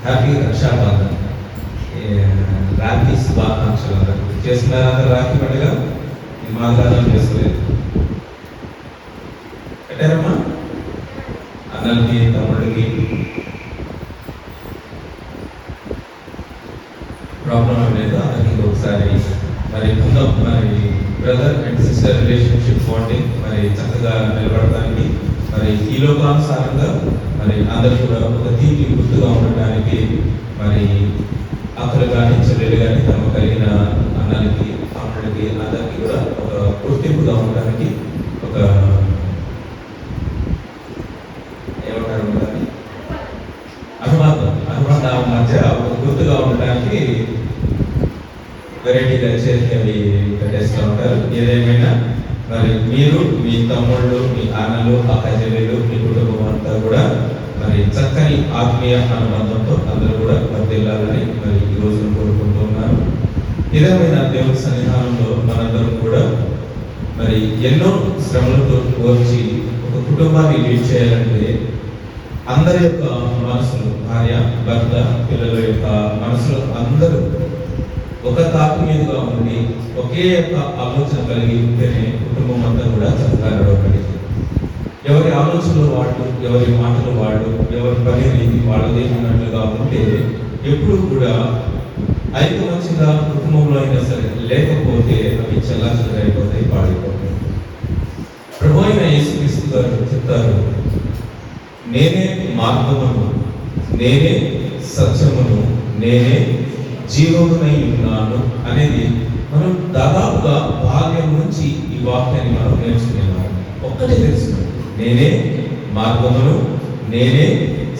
Happy Rakshabandhan, Rakhi శుభాకాంక్షలు అందరూ. చేస్తున్నారా అందరూ రాఖీ పండుగ? మా దాదాపు చేసుకోలేదు. పెట్టారమ్మా అన్నలకి తమ్ముడికి. ప్రాబ్లం లేదు అందరికి. ఒకసారి మరి ఉందాం. మరి brother and sister relationship bonding మరి చక్కగా నిలబడటానికి మరి ఈ లోకానుసారంగా మరి అందరూ కూడా ఒక తీపి గుర్తుగా ఉండటానికి మరి అక్కలు కానీ చెల్లెలు కానీ తమ కలిగిన అన్నలకి తమ్ముడికి అందరికీ కూడా ఒక గుర్తింపుగా ఉండడానికి ఒక ఏమంటారు అనుబంధం మధ్య ఒక గుర్తుగా ఉండడానికి వెరైటీగా చేసి అవి కట్టేస్తూ ఉంటారు. ఏదేమైనా మరి మీరు, మీ తమ్ముళ్ళు, మీ అన్నలు, అక్క చెల్లెలు, మీ కుటుంబం అంతా కూడా మరి చక్కని ఆత్మీయ అనుబంధంతో అందరూ కూడా వర్తిల్లాలని మరి ఈ రోజును కోరుకుంటూ ఉన్నాను. ఏదేమైనా దేవుని సన్నిధానంలో మనందరం కూడా మరి ఎన్నో శ్రమలతో వచ్చి ఒక కుటుంబాన్ని లీడ్ చేయాలంటే అందరి యొక్క మనసులు, భార్య, భర్త, పిల్లల యొక్క మనసులు అందరూ ఒక తాకు మీదుగా ఉండి ఒకే యొక్క ఆలోచన కలిగి ఉంటేనే కుటుంబం అంతా కూడా చక్కగా నడవబడింది. ఎవరి ఆలోచనలు వాళ్ళు, ఎవరి మాటలు వాళ్ళు, ఎవరి పని రీతి వాళ్ళదే ఉన్నట్లుగా ఉంటే ఎప్పుడు కూడా ఐకమత్యంగా కుటుంబంలో అయినా సరే లేకపోతే అవి చల్లాచలుగా అయిపోతాయి, పాడైపోతాయి. ప్రభు అయిన యేసుక్రీస్తు గారు చెప్తారు, నేనే మార్గమును, నేనే సత్యమును, నేనే జీవమునై ఉన్నాను అనేది మనం దాదాపుగా బాల్యం నుంచి ఈ వాక్యాన్ని మనం నేర్చుకునేవాళ్ళం. ఒక్కటే తెలుసు, నేనే మార్గమును, నేనే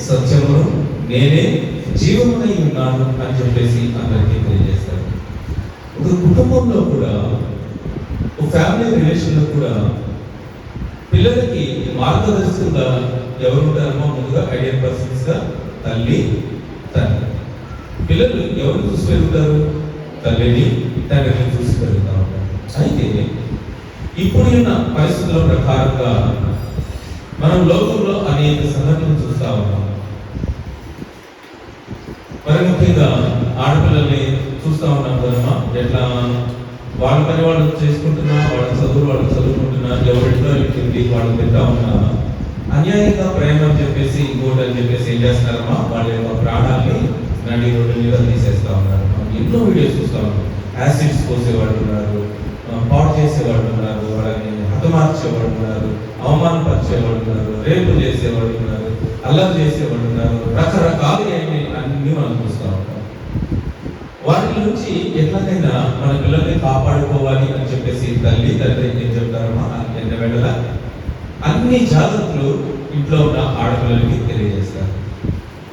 సత్యమును, నేనే జీవమునై ఉన్నాను అని చెప్పేసి అందరికీ తెలియజేస్తారు. ఒక కుటుంబంలో కూడా, ఒక ఫ్యామిలీ రిలేషన్లో కూడా పిల్లలకి మార్గదర్శకులుగా ఎవరు ఉంటారమ్మో ముందుగా ఐడియల్ పర్సన్స్ గా తల్లి, తండ్రి. పిల్లలు ఎవరు చూసి పెరుగుతారు? తల్లిని, తండ్రిని చూసి పెరుగుతా ఉంటారు. అయితే ఇప్పుడు ఉన్న పరిస్థితుల ప్రకారంగా మనం లోకంలో అనేక సంఘటనలు చూస్తా ఉన్నాం. మరి ముఖ్యంగా ఆడపిల్లల్ని చూస్తా ఉన్నాం కదమ్మా, ఎట్లా వాళ్ళ పని వాళ్ళు చేసుకుంటున్నా, వాళ్ళ చదువులు వాళ్ళు చదువుకుంటున్నా, ఎవరింట్లో వాళ్ళు తింటా ఉన్నా, అన్యాయంగా ప్రేమ అని చెప్పేసి ఇంకోటి అని చెప్పేసి ఏం చేస్తున్నారమ్మా, వాళ్ళ యొక్క ప్రాణాన్ని నడి రోడ్డు మీద తీసేస్తా ఉన్నారు. ఎన్నో వీడియోస్ చూస్తా ఉన్నాం. యాసిడ్స్ పోసేవాళ్ళు ఉన్నారు, పాడు చేసేవాళ్ళు ఉన్నారు, వాళ్ళని హతమార్చేవాళ్ళు ఉన్నారు, అవమానపరిచేవాళ్ళు ఉన్నారు, రేపు చేసేవాళ్ళు ఉన్నారు, అల్లరి చేసేవాళ్ళు ఉన్నారు, రకరకాలుగా అన్ని మనం చూస్తూ ఉంటాం. వాటి నుంచి ఎట్లాగైనా మన పిల్లల్ని కాపాడుకోవాలి అని చెప్పేసి తల్లి, తండ్రి ఏం చెప్తారమ్మా, ఎన్న వెళ్ళ అన్ని జాగ్రత్తలు ఇంట్లో ఉన్న ఆడపిల్లలకి తెలియజేస్తారు.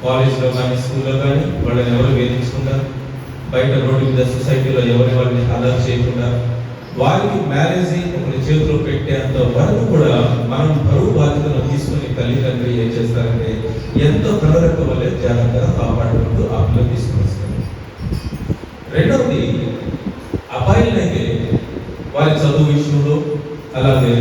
కాలేజ్లో కానీ, స్కూల్లో కానీ వాళ్ళని ఎవరు వేధించకుండా, బయట రోడ్డు మీద సొసైటీలో ఎవరి వాళ్ళని అలర్ట్ చేయకుండా, వారికి మ్యారేజ్ ఒకరి చేతిలో పెట్టేంత వరకు కూడా మనం బరువు బాధ్యతను తీసుకుని తల్లిదండ్రులు ఏం చేస్తారంటే ఎంతో కలరక వల్లే జాగ్రత్తగా కాపాడుకుంటూ ఆ పిల్లలు తీసుకుని వస్తారు. రెండవది, అబ్బాయిలనైతే వారి చదువు విషయంలో, అలాగే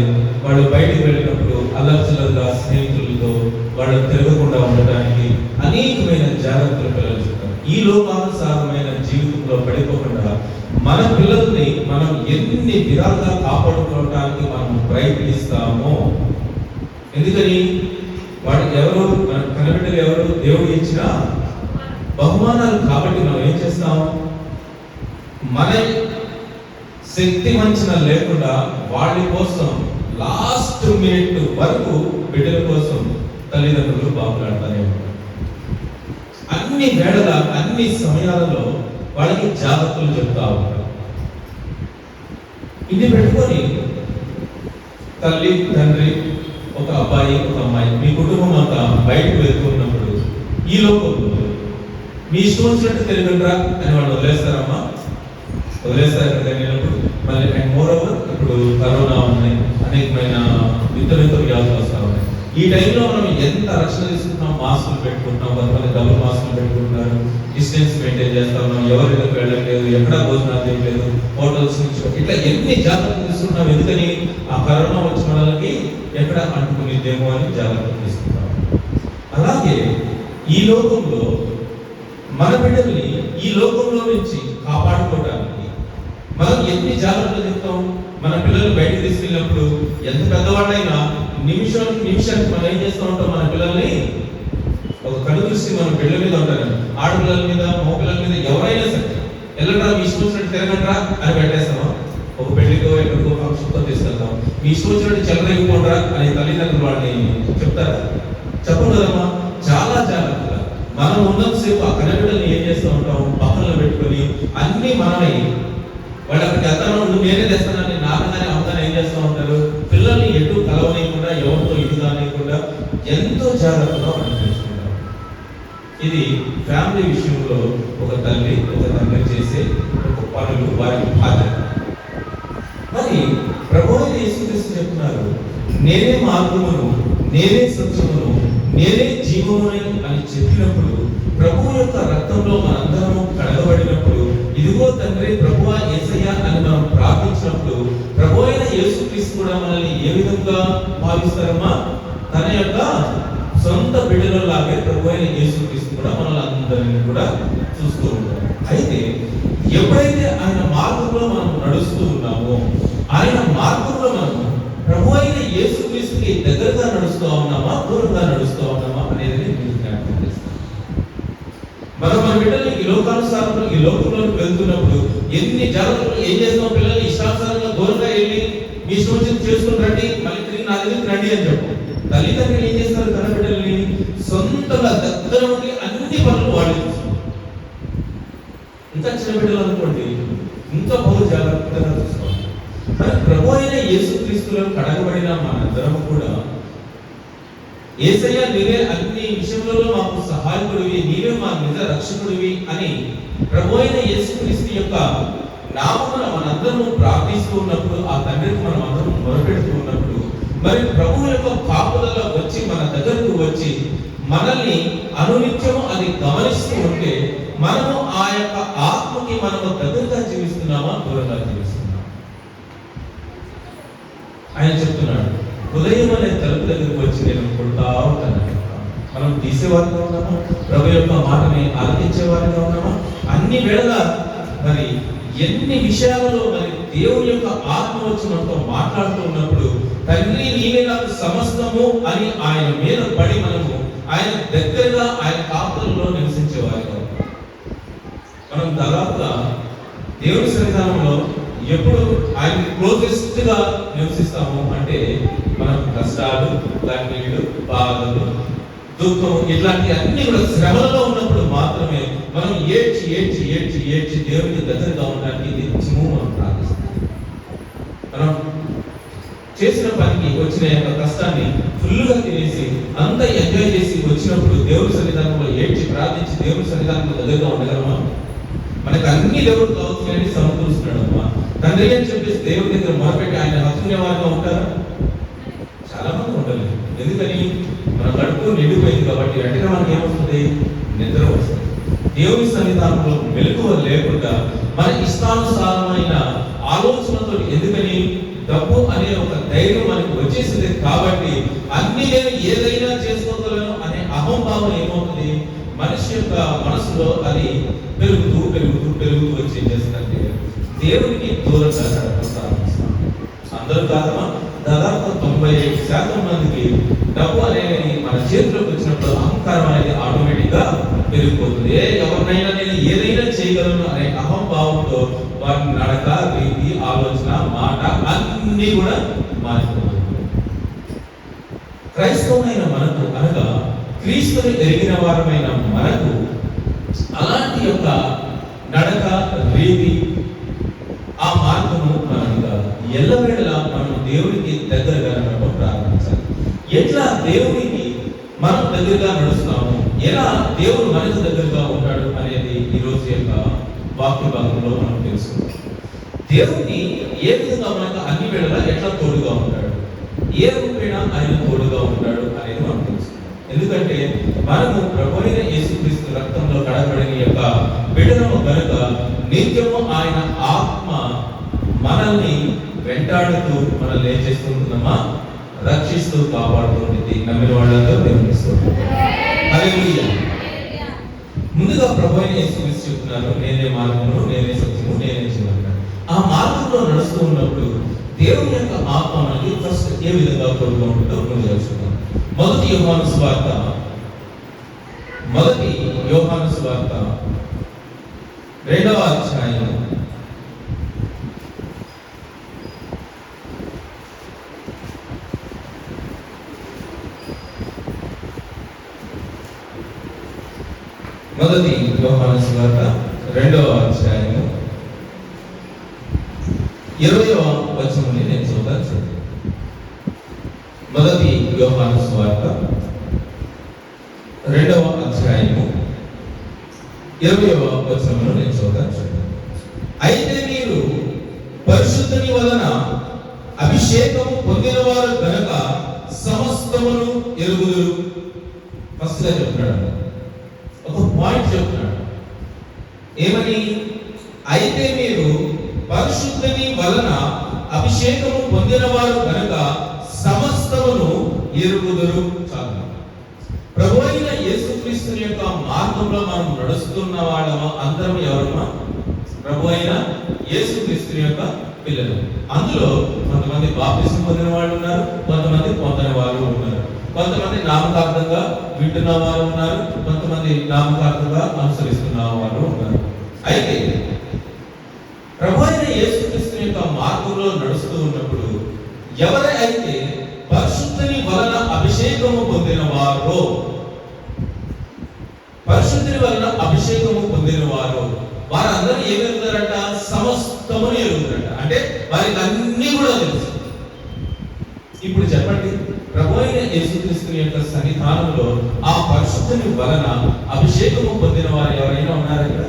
వాళ్ళు బయటికి వెళ్ళినప్పుడు అల్లర్చలగా స్నేహితులతో వాళ్ళు తిరగకుండా ఉండటానికి అనేకమైన జాగ్రత్తలు పిల్లలు చెప్తారు. ఈ లోకానుసారమైన జీవితంలో పడిపోకుండా మన పిల్లల్ని మనం ఎన్ని విధాలుగా కాపాడుకోవడానికి మనం ప్రయత్నిస్తామో. ఎందుకని వాడికి ఎవరు కనిపెట్టలు ఎవరు దేవుడు ఇచ్చిన బహుమానాలు కాబట్టి మనం ఏం చేస్తాం, మన శక్తి వంచన లేకుండా వాళ్ళ కోసం లాస్ట్ మినిట్ వరకు బిడ్డల కోసం తల్లిదండ్రులు బాగులాడుతూనే ఉంటారు. అన్ని వేళల, అన్ని సమయాలలో వాళ్ళకి జాగ్రత్తలు చెప్తా ఉంటారు. ఇది పెట్టుకొని తల్లి, తండ్రి, ఒక అబ్బాయి, ఒక అమ్మాయి, మీ కుటుంబం అంతా బయటకు వెళ్తున్నప్పుడు ఈ లోకంలో మీ ఇష్టం వచ్చినట్టు తెలియదురా అని వాళ్ళు వదిలేస్తారమ్మా, వదిలేస్తారు ఎక్కడికైనప్పుడు. మళ్ళీ అండ్ మోర్ ఓవర్ ఇప్పుడు కరోనా ఉన్నాయి, అనేకమైన వింత వ్యాధులు వస్తూ ఉన్నాయి. ఈ టైంలో మనం ఎంత రక్షణ తీసుకుంటున్నాం, మాస్కులు పెట్టుకుంటున్నాం, కొంతమంది డబుల్ మాస్కులు పెట్టుకుంటున్నారు, డిస్టెన్స్ మెయింటైన్ చేస్తా ఉన్నాం, ఎవరి దగ్గర వెళ్ళట్లేదు, ఎక్కడ భోజనాలు చేయట్లేదు, హోటల్స్ నుంచి ఇట్లా ఎన్ని జాగ్రత్తలు తీసుకుంటున్నాం. ఎందుకని ఆ కరోనా వచ్చిన వాళ్ళకి ఎక్కడ అంటుకునేదేమో అని జాగ్రత్తలు తీసుకుంటాం. అలాగే ఈ లోకంలో మన బిడ్డల్ని ఈ లోకంలో నుంచి కాపాడుకోవడానికి మనం ఎన్ని జాగ్రత్తలు చెప్తాం. మన పిల్లలు బయటకు తీసుకెళ్ళినప్పుడు ఎంత పెద్దవాళ్ళైనా నిమిషానికి మనం ఏం చేస్తూ ఉంటాం, మన పిల్లల్ని ఒక కళ్ళు దృష్టి మన పిల్లల మీద ఉంటారు. ఆడపిల్లల మీద, మగ పిల్లల మీద ఎవరైనా సరే వెళ్ళరా, మీ ఇష్టం వచ్చినట్టు తిరగండ్రా అని పెట్టేస్తామా? ఒక పెళ్లికో ఎక్కడికో ఫంక్షన్తో తీసుకెళ్తాం. మీ ఇష్టం వచ్చినట్టు చెల్లరైపోండ్రా అని తల్లిదండ్రులు వాళ్ళని చెప్తారా? చెప్పం కదమ్మా. చాలా జాగ్రత్తగా మనం ఉన్నంతసేపు ఆ కన్నబిడ్డల్ని ఏం చేస్తూ ఉంటాం, పక్కన పెట్టుకొని అన్ని మనమే. వాళ్ళు అక్కడికి వెళ్తాను, నువ్వు నేనే తెస్తానని నాన్నగానే అమ్మగానే ఏం చేస్తూ ఉంటారు, పిల్లల్ని ఎటు కలవనీయకుండా, ఎవరితో ఇది కానియకుండా ఎంతో జాగ్రత్తగా మనం తెలుసుకుంటాం. ఇది ఫ్యామిలీ విషయంలో ఒక తల్లి ఒక తండ్రి చేసే ఒక పనులు, వారి బాధ్యత. మరి ప్రభువు యేసుక్రీస్తు చెప్తున్నారు, నేనే మార్గమును, నేనే సత్యమును, నేనే జీవమును అని చెప్పినప్పుడు, ప్రభువు యొక్క రక్తంలో మనందరము కడగబడినప్పుడు, ఇదిగో తండ్రి ప్రభువా యేసయ్యా అని మనం ప్రార్థించినప్పుడు, ప్రభు అయిన యేసుక్రీస్తు కూడా మనల్ని ఏ విధంగా భావిస్తారమ్మా? తన యొక్క సొంత బిడ్డలలాగే ప్రభు అయిన యేసుక్రీస్తు కూడా మనల్ని అందరినీ కూడా చూస్తూ ఉంటారు. అయితే ఎప్పుడైతే ఆయన మార్గంలో మనం నడుస్తూ ఉన్నామో, ఆయన మార్గంలో మనము ప్రభు అయిన యేసుక్రీస్తుకి దగ్గరగా నడుస్తూ ఉన్నామా, దూరంగా నడుస్తూ ఉన్నామా అనేది మీరు జ్ఞాపకం చేస్తాం. మనం మన బిడ్డలు ఈ లోకానుసారంలో ఈ లోకంలోకి వెళ్తున్నప్పుడు ఎన్ని జాగ్రత్తలు ఏం చేస్తాం, పిల్లల్ని ఇష్టానుసారంగా దూరంగా వెళ్ళి మీ ఇష్టం వచ్చింది చేసుకుని రండి, మళ్ళీ తిరిగి నా దగ్గరికి రండి అని చెప్పు. తల్లిదండ్రులు ఏం చేస్తారు, తన బిడ్డల్ని సొంతంగా దగ్గర ఉండి అన్ని పనులు వాళ్ళు చూస్తారు. ఇంకా చిన్న బిడ్డలు అనుకోండి, ఇంకా బహు జాగ్రత్తగా చూసుకోవాలి. మరి ప్రభు అయిన యేసుక్రీస్తులో కడగబడిన మనందరము కూడా, యేసయ్య నీవే అన్ని విషయంలో మాకు సహాయకుడివి, నీవే మా నిజ రక్షకుడివి అని ప్రభు అయిన యేసుక్రీస్తు యొక్క నామమున మనందరము ప్రార్థిస్తూ ఉన్నప్పుడు, ఆ తండ్రికి మనం అందరం మొరపెడుతూ ఉన్నప్పుడు, మరి ప్రభు యొక్క కాపుదల వచ్చి మన దగ్గరకు వచ్చి మనల్ని అనునిత్యము అది గమనిస్తూ ఉంటే, మనము ఆ యొక్క ఆత్మకి మనము దగ్గరగా జీవిస్తున్నామా, దూరంగా జీవిస్తున్నామా? ఆయన చెప్తున్నాడు, హృదయం అనే తలుపు దగ్గరకు వచ్చి నేను కొడతా ఉంటాను. మనం తీసేవారిగా ఉన్నామా? ప్రభు యొక్క మాటని ఆలకించేవారిగా ఉన్నామా? అన్ని వేళలా మరి ఎన్ని విషయాలలో మరి దేవుని యొక్క ఆత్మ వచ్చి మనతో మాట్లాడుతూ ఉన్నప్పుడు, తండ్రి నీవే నాకు సమస్తము అని ఆయన మీద పడి మనము ఆయన దగ్గరగా ఆయన కాపుదలలో నివసించేవారిగా మనం దాదాపుగా దేవుని సన్నిధానంలో ఎప్పుడు ఆయన క్లోజెస్ట్ గా నివసిస్తాము అంటే, మనం కష్టాలు, కన్నీళ్లు, బాధలు, దుఃఖం ఇట్లాంటి అన్ని కూడా శ్రమలలో ఉన్నప్పుడు మాత్రమే మనం ఏడ్చి ఏడ్చి ఏడ్చి ఏడ్చి దేవునికి దగ్గరగా ఉండడానికి నిత్యము మనం ప్రార్థిస్తాం. మనం చేసిన పనికి వచ్చిన యొక్క కష్టాన్ని ఫుల్గా తినేసి అంత ఎంజాయ్ చేసి వచ్చినప్పుడు దేవుని సన్నిధానంలో ఏడ్చి ప్రార్థించి దేవుని సన్నిధానంలో దగ్గరగా ఉండగలమా? మనకు అన్ని దేవుడు కావాల్సినవి సమకూరుస్తున్నాడు అమ్మా. తండ్రి అని చెప్పేసి దేవుడి దగ్గర మొదలుపెట్టి ఆయన హత్తుకునే వారిగా ఉంటారా? చాలా మంది ఉండలేదు. ఎందుకని? మన కడుపు నిండిపోయింది కాబట్టి వెంటనే మనకి ఏమవుతుంది? నిద్ర వస్తుంది. దేవుని సన్నిధానంలో మెలకువ లేకుండా మన ఇష్టానుసారమైన ఆలోచనతో, ఎందుకని? డబ్బు అనే ఒక ధైర్యం మనకు వచ్చేసింది కాబట్టి అన్ని నేను ఏదైనా చేసుకోగలను అనే అహంభావం ఏమవుతుంది? మనిషి యొక్క మనసులో అది పెరుగుతూ పెరుగుతూ పెరుగుతూ వచ్చి ఏం చేస్తుందంటే దేవునికి దూరంగా నడపడం. అందరూ కాదమా, దాదాపు 95% మందికి డబ్బు అనేది మన చేతిలోకి వచ్చినప్పుడు అహంకారం అనేది ఆటోమేటిక్ గా పెరిగిపోతుంది. ఎవరినైనా నేను ఏదైనా చేయగలను అనే అహంభావంతో వారి నడక, రీతి, ఆలోచన, మాట అన్ని కూడా మారిపోతుంది. క్రైస్తవులైన మనకు అనగా క్రీస్తుని ఎరిగిన వారమైన మనకు అలాంటి యొక్క నడక, రీతి, ఆ మార్గము మనది కాదు. ఎల్లవేళలా మనం దేవుడికి దగ్గరగా నడవడం ప్రారంభించాలి. ఎట్లా దేవుడికి మనం దగ్గరగా నడుస్తాము, ఎలా దేవుడు మనకు దగ్గరగా ఉంటాడు అనేది ఈ రోజు యొక్క వాక్య భాగంలో మనం తెలుసుకుంటాం. దేవుడిని ఏ విధంగా మనకు అన్ని వేళలా ఎట్లా తోడుగా ఉంటాడు, ఏ రూపేణ ఆయన తోడుగా ఉంటాడు అనేది మనం తెలుసుకుంటాం. ఎందుకంటే మనము ప్రభు అయిన యేసుక్రీస్తు రక్తంలో కడగబడిన యొక్క బిడ్డలము కనుక నిత్యము ఆయన ఆత్మ మనల్ని వెంటాడుతూ మనల్ని ఏం చేస్తుంటుందమ్మా? రక్షిస్తూ కాపాడుతుంది. నమ్మిన వాళ్ళందరూ దేవునిస్తూ. హల్లెలూయా. ముందుగా ప్రభు అయిన యేసుక్రీస్తు చెప్తున్నారు, నేనే మార్గము, నేనే సత్యము, నేనే జీవనం. ఆ మార్గంలో నడుస్తూ ఉన్నప్పుడు దేవుని యొక్క ఆత్మ మనకి ఫస్ట్ ఏ విధంగా తోడుగా ఉంటుందో ముందు తెలుసుకుందాం. మొదటి యోహాను సువార్త 2వ అధ్యాయం 20వ వచనాన్ని నేను చదువుతాను చూడండి. మొదటి యోహాను సువార్త 2వ అధ్యాయము 20వ వచనమును నేను చదువుతాను చూడండి. అయితే మీరు పరిశుద్ధుని వలన అభిషేకము పొందిన వారు గనక సమస్తమును ఎరుగుదురు. ఫస్ట్ గా చెప్తున్నాడు, ఒక పాయింట్ చెప్తున్నాడు. ఏమని? అయితే మీరు పరిశుద్ధుని వలన అభిషేకము పొందిన వారు కనుక సమస్తమును ఎరుగుదురు. చాలు. ప్రభు అయిన యేసుక్రీస్తుని యొక్క మార్గంలో మనం నడుస్తున్న వాళ్ళము అందరం ఎవరమ్మా? ప్రభు అయిన యేసుక్రీస్తుని యొక్క పిల్లలు. అందులో కొంతమంది బాప్తిసం పొందిన వాళ్ళు ఉన్నారు, కొంతమంది పొందని వాళ్ళు ఉన్నారు, కొంతమంది నామకార్థంగా వింటున్న వారు ఉన్నారు, కొంతమంది నామకార్థంగా అనుసరిస్తున్న వారు ఉన్నారు. అయితే ప్రభు అయిన యేసుక్రీస్తుని యొక్క మార్గంలో నడుస్తూ ఉన్నప్పుడు ఎవరైతే పరిశుద్ధుని వలన అభిషేకము పొందిన వారో, పరిశుద్ధుని వలన అభిషేకము పొందిన వారు వారందరూ ఏం ఎరుగుతారంట? సమస్తమును ఎరుగుతారంట. అంటే వారికి అన్ని కూడా తెలుసు. ఇప్పుడు చెప్పండి, ప్రభు అయిన యేసుక్రీస్తుని యొక్క సన్నిధానంలో ఆ పరిశుద్ధుని వలన అభిషేకము పొందిన వారు ఎవరైనా ఉన్నారా ఇక్కడ?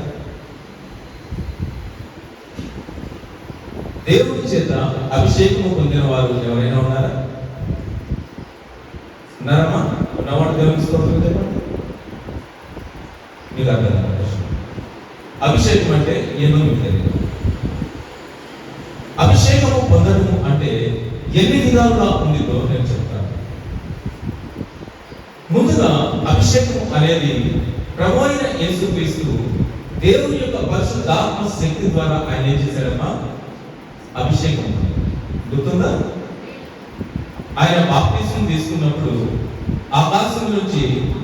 దేవుడి చేత అభిషేకము పొందిన వారు ఎవరైనా ఉన్నారా? ఉన్నారమ్మా? ఉన్నవాడు దేవుని స్తోత్రం చెప్పండి. మీకు అర్థం కాదు. అభిషేకం అంటే ఏమో మీకు తెలియదు. అభిషేకము పొందడము అంటే ఎన్ని విధాలుగా ఉందో నేను చెప్తాను. ముందుగా అభిషేకం అనేది ప్రభు అయిన యేసుక్రీస్తు దేవుని యొక్క పరిశుద్ధాత్మ శక్తి ద్వారా ఆయన ఏం చేశాడమ్మా? అభిషేకం. గుర్తుందా? ఆయన బాప్తిసం తీసుకున్నప్పుడు ఆకాశం నుంచి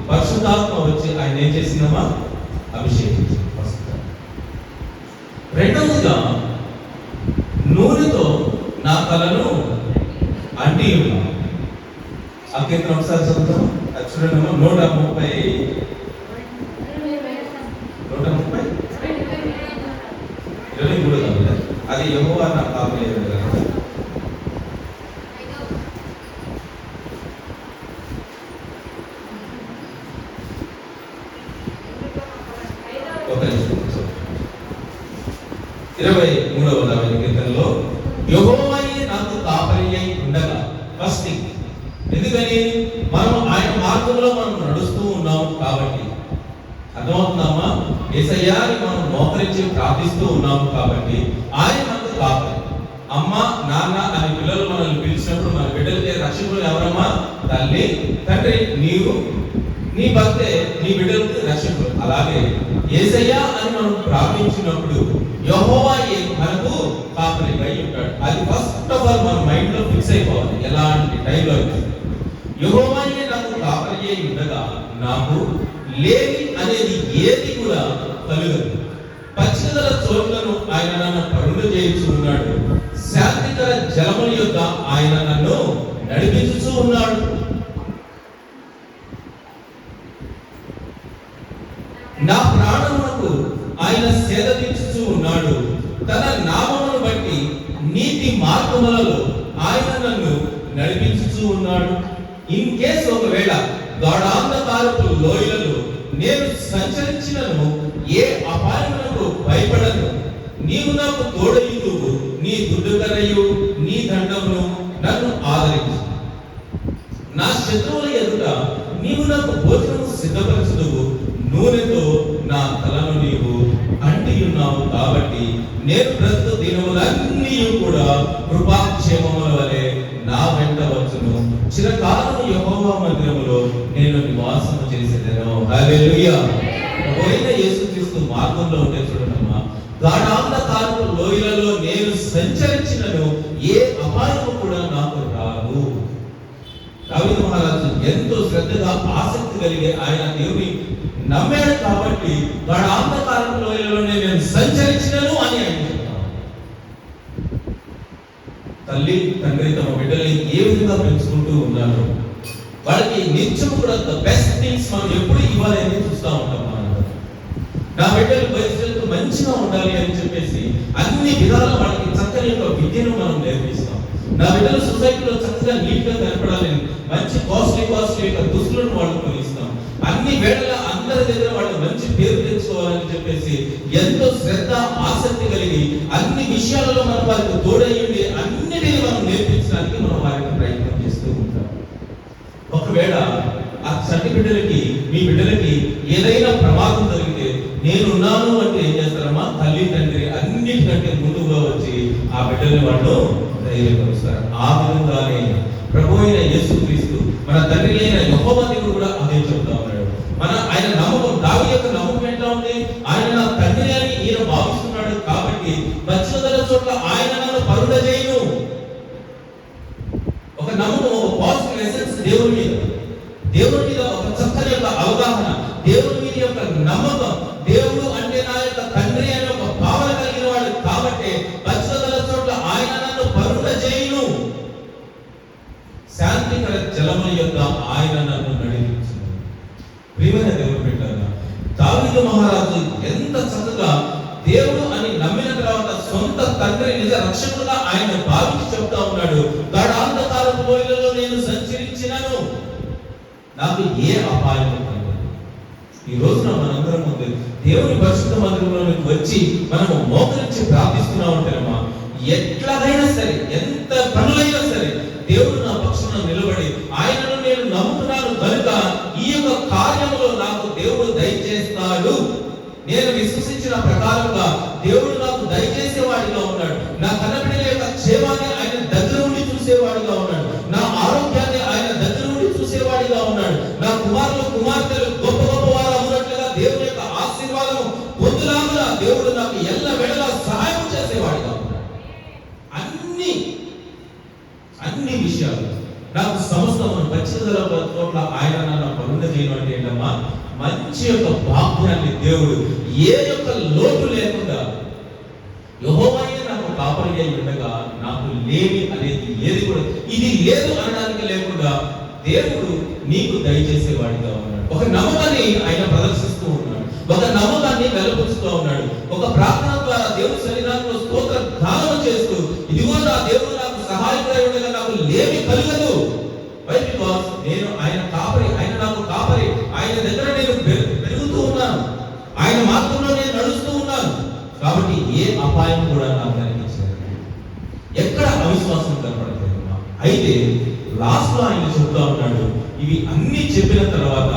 పరిశుద్ధాత్మ వచ్చి ఆయన ఏం చేసిందమ్మా? అభిషేకించింది. రెండవదిగా నూనెతో నా తలను అంటి ఉన్నాను. ఆ కీర్తన ఒకసారి చదువుతాం. చూడండి, 130 23 కదా. అది యెహోవా నా కాపరి కదా. ఒక 23వ కీర్తనలో యెహోవాయే నాకు కాపరి అయి ఉండగా, ఫస్ట్ ఎందుకని? మనం ఆయన మార్గంలో మనం నడుస్తూ ఉన్నాం కాబట్టి. అర్థమవుతుందమ్మా? యేసయ్యాని మనం మోకరించి ప్రార్థిస్తూ ఉన్నాము కాబట్టి ఆయన మనకు కాపరి. అమ్మ, నాన్న అని పిల్లలు మనల్ని పిలిచినప్పుడు మన బిడ్డలకి రక్షకులు ఎవరమ్మా? తల్లి, తండ్రి. నీవు, నీ భర్తే నీ బిడ్డలకి రక్షకులు. అలాగే యేసయ్యా అని మనం ప్రార్థించినప్పుడు యెహోవాయే మనకు కాపరిగా ఉంటాడు. అది ఫస్ట్ ఆఫ్ ఆల్ మన మైండ్ లో ఫిక్స్ అయిపోవాలి. ఎలాంటి టైంలో యెహోవాయే నాకు కాపరి అయి ఉండగా నాకు లేమి అనేది ఏది కూడా కలుగదు. పచ్చిగల చోట్లను ఆయన నన్ను పరుండు చేయించు ఉన్నాడు. శాంతికర జలముల యొక్క ఆయన నన్ను నడిపించుచూ ఉన్నాడు. నా ప్రాణమునకు ఆయన సేద తీర్చుచూ ఉన్నాడు. తన నామమును బట్టి నీతి మార్గములలో ఆయన నన్ను నడిపించుచూ ఉన్నాడు. ఇన్ కేస్ ఒకవేళ గాఢాంధకారపు లోయలలో నేను సంచరించినను ఏ అపాయమునకు భయపడను. నీవు నాకు తోడయుదువు, నీ దుడ్డుకరయు నీ దండమును నన్ను ఆదరించు. నా శత్రువుల ఎదుట నీవు నాకు భోజనము సిద్ధపరచుదువు. నూనెతో నా తలను నీవు అంటి ఉన్నావు కాబట్టి నేను బ్రతుకు దినములన్నీ కూడా కృపాక్షేమముల వలె నా వెంట వచ్చును. చిరకాలము యెహోవా మందిరములో నేను నివాసము చేసేదను. హల్లెలూయా. మార్గంలో ఉంటే చూడమ్మా, గాఢాంధకారపు లోయలలో నేను సంచరించినను ఏ అపాయము కూడా నాకు రాదు. దావీదు మహారాజు ఎంతో శ్రద్ధగా ఆసక్తి కలిగి ఆయన దేవుని నమ్మాడు కాబట్టి గాఢాంధకారపు లోయలలోనే నేను సంచరించినను అని ఆయన చెప్తాను. తల్లి తండ్రి తమ బిడ్డల్ని ఏ విధంగా పెంచుకుంటూ ఉన్నారు, వాళ్ళకి నిత్యం కూడా ద బెస్ట్ థింగ్స్ మనం ఎప్పుడు ఇవ్వాలి అని చూస్తూ ఉంటాం. నా బిడ్డలు భవిష్యత్తు మంచిగా ఉండాలి అని చెప్పేసి అన్ని విధాలు వాళ్ళకి చక్కని యొక్క విద్యను మనం నేర్పిస్తాం. నా బిడ్డలు సొసైటీలో చక్కగా నీట్ గా కనపడాలి, మంచి కాస్ట్లీ యొక్క దుస్తులను వాళ్ళు కొనిస్తాం. అన్ని వేళల అందరి దగ్గర వాళ్ళు మంచి పేరు తెచ్చుకోవాలని చెప్పేసి ఎంతో శ్రద్ధ ఆసక్తి కలిగి అన్ని విషయాలలో మనం వారికి తోడయ్యండి అన్నిటినీ మనం నేర్పించడానికి మనం వారికి ప్రయత్నం చేస్తూ ఉంటాం. ఒకవేళ ఆ చంటి బిడ్డలకి మీ బిడ్డలకి ఏదైనా ప్రమాదం జరిగితే నేనున్నాను అంటే ఏం చేస్తారమ్మా, తల్లి తండ్రి అన్నిటికంటే ముందుగా వచ్చి ఆ బిడ్డల్ని వాళ్ళు ధైర్యపరుస్తారు. ఆ విధంగానే ప్రభు అయిన యేసుక్రీస్తు మన తండ్రి అయిన యెహోవా దేవుడు కూడా అదే చెప్తా ఉన్నాడు. ఆయన నమ్మకం, దావీదు యొక్క నమ్మకం ఎట్లా ఉంది, ఆయన నా తండ్రి అని ఈయన భావిస్తున్నాడు కాబట్టి వచ్చిన చోట్ల ఆయన నన్ను పరుడ చేయను. ఒక నమ్మకం, ఒక పాజిటివ్ ఎసెన్స్ దేవుని మీద ఒక చక్కని యొక్క అవగాహన, దేవుని మీద యొక్క నమ్మకం, దేవుడు అంటే నా యొక్క తండ్రి అనే ఒక భావన కలిగిన వాడు కాబట్టి వచ్చిన చోట్ల ఆయన నన్ను పరుడ చేయను. శాంతికర జలముల యొక్క ఆయన నన్ను నడిపించును. ప్రియమైన దేవుడు పెట్టారు, దావీదు మహారాజు ఎంత చక్కగా దేవుడు అని నమ్మిన తర్వాత సొంత తండ్రి నిజ రక్షకుడుగా ఆయన భావించి చెప్తా ఉన్నాడు, గాఢాంధకారపు లోయలలో నేను సంచరించినను నాకు ఏ అపాయం కలగదు. ఈ రోజున మనందరం ముందు దేవుని పరిశుద్ధ మందిరంలోకి వచ్చి మనము మోకరించి ప్రార్థిస్తున్నాం అంటేనమ్మా, ఎట్లాగైనా సరే ఎంత పనులైనా సరే దేవుడు నా పక్షాన నిలబడి ఆయనను నేను నమ్ముతున్నాను కనుక ఈ యొక్క కార్యములో నాకు దేవుడు దయచేస్తాడు, నేను విశ్వసించిన ప్రకారంగా దేవుడు నాకు దయచేసేవాడిగా ఉన్నాడు, నా కన్నబిడ్డల యొక్క క్షేమాన్ని ఆయన దగ్గర ఉండి చూసేవాడిగా ఉన్నాడు, నా ఆరోగ్యాన్ని ఆయన దగ్గర ఉండి చూసేవాడిగా ఉన్నాడు, నా కుమారులు కుమార్తెలు గొప్ప గొప్ప వారు అవునట్లుగా దేవుని యొక్క ఆశీర్వాదము పొందులాగా దేవుడు నాకు ఎల్ల వేళలా సహాయం చేసేవాడిగా ఉన్నాడు. అన్ని విషయాలు నాకు సమస్తము పచ్చిదల చోట్ల ఆయన నన్ను పరుణ చేయడం అంటే ఏంటమ్మా, మంచి యొక్క భాగ్యాన్ని దేవుడు ఏ యొక్క లోటు లేకుండా యెహోవాయే నాకు కాపరిగా ఉండగా నాకు లేని అనేది ఏది కూడా ఇది లేదు అనడానికి లేకుండా దేవుడు నీకు దయచేసేవాడిగా ఉన్నాడు. ఒక నమ్మకాన్ని ఆయన ప్రదర్శిస్తూ ఉన్నాడు, ఒక నమ్మకాన్ని వెలుపుస్తూ ఉన్నాడు. ఒక ప్రార్థన ద్వారా దేవుని సన్నిధానంలో స్తోత్ర గానం చేస్తూ ఇదిగో నా దేవుడు నాకు సహాయకుడై ఉండగా నాకు లేమి కలుగదు. వై? బికాజ్ నేను ఆయన కాపరి, ఆయన నాకు కాపరి, ఆయన దగ్గర నేను పెరుగుతూ ఉన్నాను, ఆయన మార్గంలో నేను నడుస్తూ ఉన్నాను కాబట్టి ఏ అపాయం కూడా నాకు కనిపించలేదు, ఎక్కడ అవిశ్వాసం కనపడలేదు. అయితే లాస్ట్ లో ఆయన చెప్తా ఉన్నాడు, ఇవి అన్ని చెప్పిన తర్వాత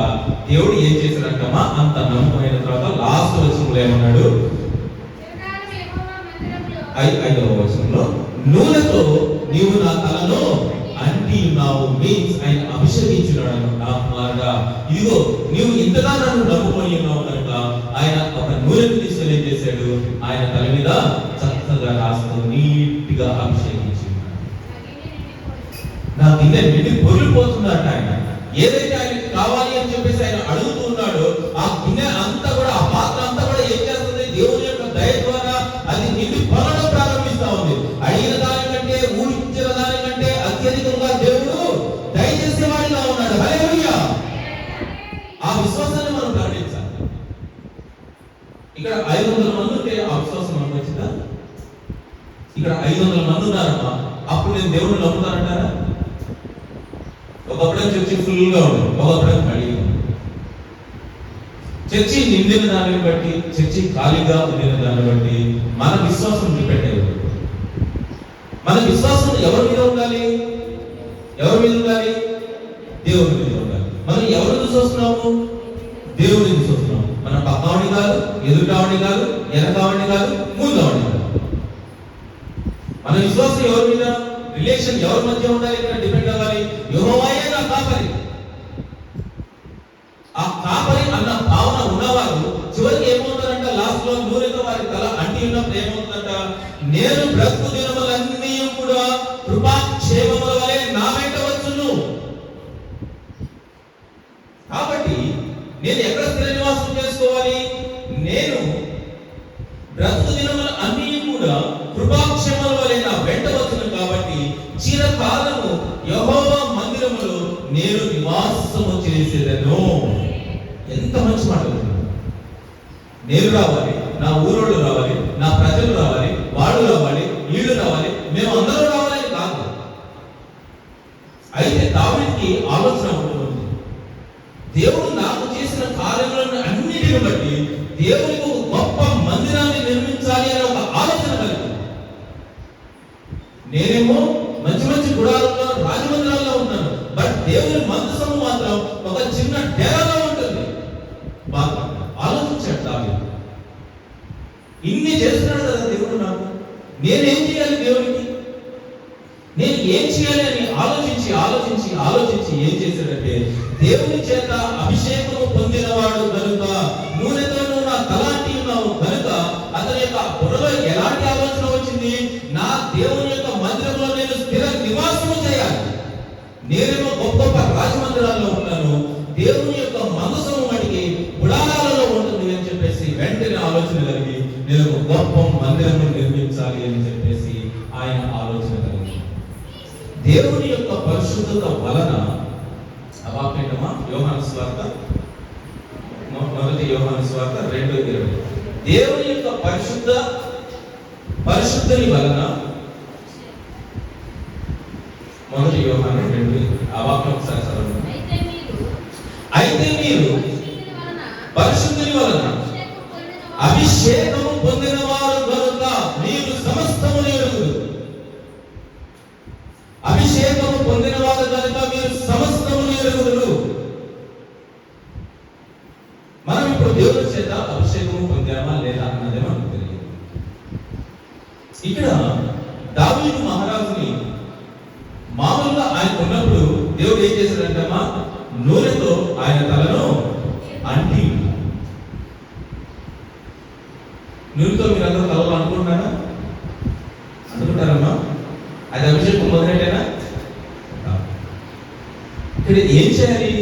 దేవుడు ఏం చేశాడంటమ్మా, అంత నమ్మకమైన తర్వాత లాస్ట్ వచనంలో ఏమన్నాడు, 5వ వచనంలో నూనెతో నీవు నా తలలో అంటి ఉన్నావు, మీన్స్ ఆయన అభిషేకించున్నాడు. నా కుమారుడా ఇదిగో నీవు ఇంతగా నన్ను నమ్ముకొని ఉన్నావు కనుక ఆయన ఒక నూనెను తీసుకొని ఏం చేశాడు, ఆయన తల మీద చక్కగా రాస్తూ నీట్ గా అభిషేకించున్నాడు. నా గిన్నె నిండి పొర్లిపోతుందంట. ఆయన ఏదైతే ఆయనకి కావాలి అని చెప్పేసి ఆయన అడుగుతూ ఉన్నాడో ఆ గిన్నె అంతా కూడా, ఆ పాత్ర అంతా కూడా ఏం చేస్తుంది, దేవుని యొక్క దయ ద్వారా అది నిండి పొరడం ప్రారంభిస్తా ఉంది. అడిగిన దానికంటే ఊహించిన దానికంటే అత్యధికంగా దేవుడు దయచేసేవాడిగా ఉన్నాడు. హల్లెలూయా! ఆ విశ్వాసాన్ని మనం ప్రకటించాలి. ఇక్కడ 500 మంది ఉంటే ఆ విశ్వాసం మనకు వచ్చిందా? ఇక్కడ 500 మంది ఉన్నారమ్మా, అప్పుడు నేను దేవుడిని నమ్ముతానంటారా? ఒకప్పుడే చర్చి ఫుల్ గా ఉండదు, ఒకప్పుడే ఖాళీగా ఉంది. చర్చి నిండిన దాన్ని బట్టి, చర్చి ఖాళీగా ఉండిన దాన్ని బట్టి మన విశ్వాసం చూపెట్టేది. మన విశ్వాసం ఎవరి మీద ఉండాలి? ఎవరి మీద ఉండాలి? దేవుడి మీద ఉండాలి. మనం ఎవరిని చూస్తున్నాము? దేవుడిని చూస్తున్నాము. మన పక్కవాడిని కాదు, ఎదుటావాడిని కాదు, వెనకావాడిని కాదు, ముందవాడిని కాదు. మన విశ్వాసం ఎవరి మీద, రిలేషన్ ఎవరి మధ్య ఉండాలి? ఇక్కడ డిపెండ్ అవ్వాలి. యెహోవాయే నా కాపరి. ఆ కాపరి అన్న భావన ఉన్నవారు చివరికి ఏమవుతారంటే లాస్ట్ లాస్ట్ లో నూనెతో వారి తల అంటి ఉన్నప్పుడు ఏమవుతుందంట, నేను బ్రతుకు దినములన్నీ కూడా కృపాక్షేమముల వలె నా వెంట వచ్చును. కాబట్టి నేను ఎక్కడ స్థిర నివాసం చేసుకోవాలి? నేను బ్రతుకు దినముల అన్నీ కూడా కృపాక్షేమముల వలె నా వెంట వచ్చును. కాబట్టి చిరకాలము యెహోవా మందిరములో నేను నివాసము చేసేదను. ఎంత మంచి మాట! నేను రావాలి, నా ఊరోళ్ళు రావాలి, నా ప్రజలు రావాలి, వాళ్ళు రావాలి, వీళ్ళు రావాలి, మేము అందరూ రావాలని కాదు. అయితే దావీదుకి ఆలోచన ఉంటుంది, దేవుడు నాకు చేసిన కార్యములను అన్నిటిని బట్టి దేవునికి ఒక గొప్ప మందిరాన్ని నిర్మించాలి అనే ఒక ఆలోచన కలిగింది. నేనేమో మంచి మంచి గుడారంలో రాజమందిరాల్లో ఉన్నాను, బట్ దేవుని మందసము మాత్రం ఒక చిన్న డేరాలో ఉంటుంది. బాగా ఆలోచించాడు దావీదు. ఇన్ని చేస్తున్నాడు కదా దేవుడు నాకు, నేనేం చేయాలి దేవునికి, నేను ఏం చేయాలి అని ఆలోచించి ఆలోచించి ఆలోచించి ఏం చేశాడంటే, దేవుని చేత అభిషేకము పొందినవాడు కనుక, నూనెతో నా తలాంటి ఉన్నావు కనుక అతని యొక్క బుర్రలో ఎలాంటి ఆలోచన వచ్చింది, నా దేవుని యొక్క మందిరంలో నేను స్థిర నివాసము చేయాలి. నేనేమో గొప్ప గొప్ప రాజమందిరాల్లో ఉన్నాను, దేవుని యొక్క మందసము వాటికి గుడారాలలో ఉంటుంది అని చెప్పేసి వెంటనే ఆలోచన కలిగి నేను ఒక గొప్ప మందిరము నిర్మించాలి అని చెప్పేసి ఆయన ఆలోచన కలిగి, దేవుని యొక్క పరిశుద్ధత వలన అవాక్యమా యోహాను సువార్త, మొదటి యోహాను సువార్త 2:20, దేవుని యొక్క పరిశుద్ధని వలన, మొదటి యోహాను 2 అవాక్యం ఒకసారి చదవండి. అయితే మీరు పరిశుద్ధుని వలన అభిషేకము పొందిన వారు కనుక మీరు సమస్తము ఎరుగుదురు. అభిషేకము పొందిన వారు కనుక మీరు సమస్తము ఎరుగుదురు. మనం ఇప్పుడు దేవుని చేత అభిషేకము పొందామా లేదా అన్నదే మనకు తెలియదు. ఇక్కడ దావీదు మహారాజుని మామూలుగా ఆయన ఉన్నప్పుడు దేవుడు ఏం చేశాడంటమ్మా, నూనెతో ఆయన తలను అంటి. నూనెతో మీరందరూ తలలో అనుకుంటున్నారా? అనుకుంటారమ్మా? అది అభిషేకం మొదలైతేనా? ఇక్కడ ఏం చేయాలి?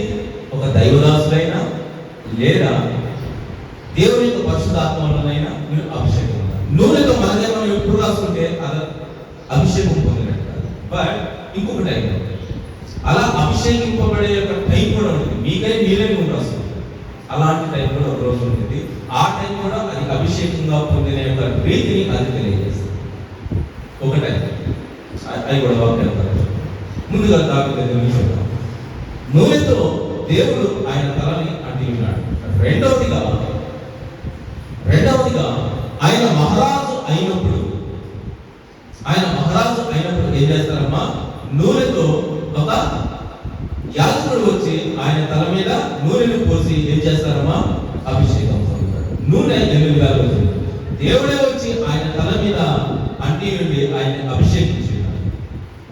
ఒక దైవదాసులైనా లేదా దేవుని యొక్క పరిశుద్ధాత్మలైనా మీరు అభిషేకం ఉండాలి. నూనెతో మనదే మనం ఎప్పుడు రాసుకుంటే అది అభిషేకం పొందినట్టు కాదు. బట్ ఇంకొక టైం, అలా అభిషేకింపబడే యొక్క టైం కూడా ఉంటుంది. మీకై మీరే నూనె రాస్తుంది, అలాంటి టైం కూడా ఒక రోజు ఉంటుంది. ఆ టైం కూడా అది అభిషేకంగా పొందిన యొక్క రీతిని అది తెలియజేస్తుంది. ఒక టైం అది కూడా వాక్యం. ముందుగా దావీదు దేవుని చూద్దాం. నూనెతో దేవుడు ఆయన తలని అంటి ఉన్నాడు. రెండవదిగా ఆయన మహారాజు అయినప్పుడు ఏం చేస్తారమ్మా, నూనెతో ఒక యాజకుడు వచ్చి ఆయన తల మీద నూనెను పోసి ఏం చేస్తారమ్మా, అభిషేకం పొందుతాడు. నూనె 8 గారు వచ్చింది, దేవుడే వచ్చి ఆయన తల మీద అంటి నుండి ఆయన అభిషేకించాడు.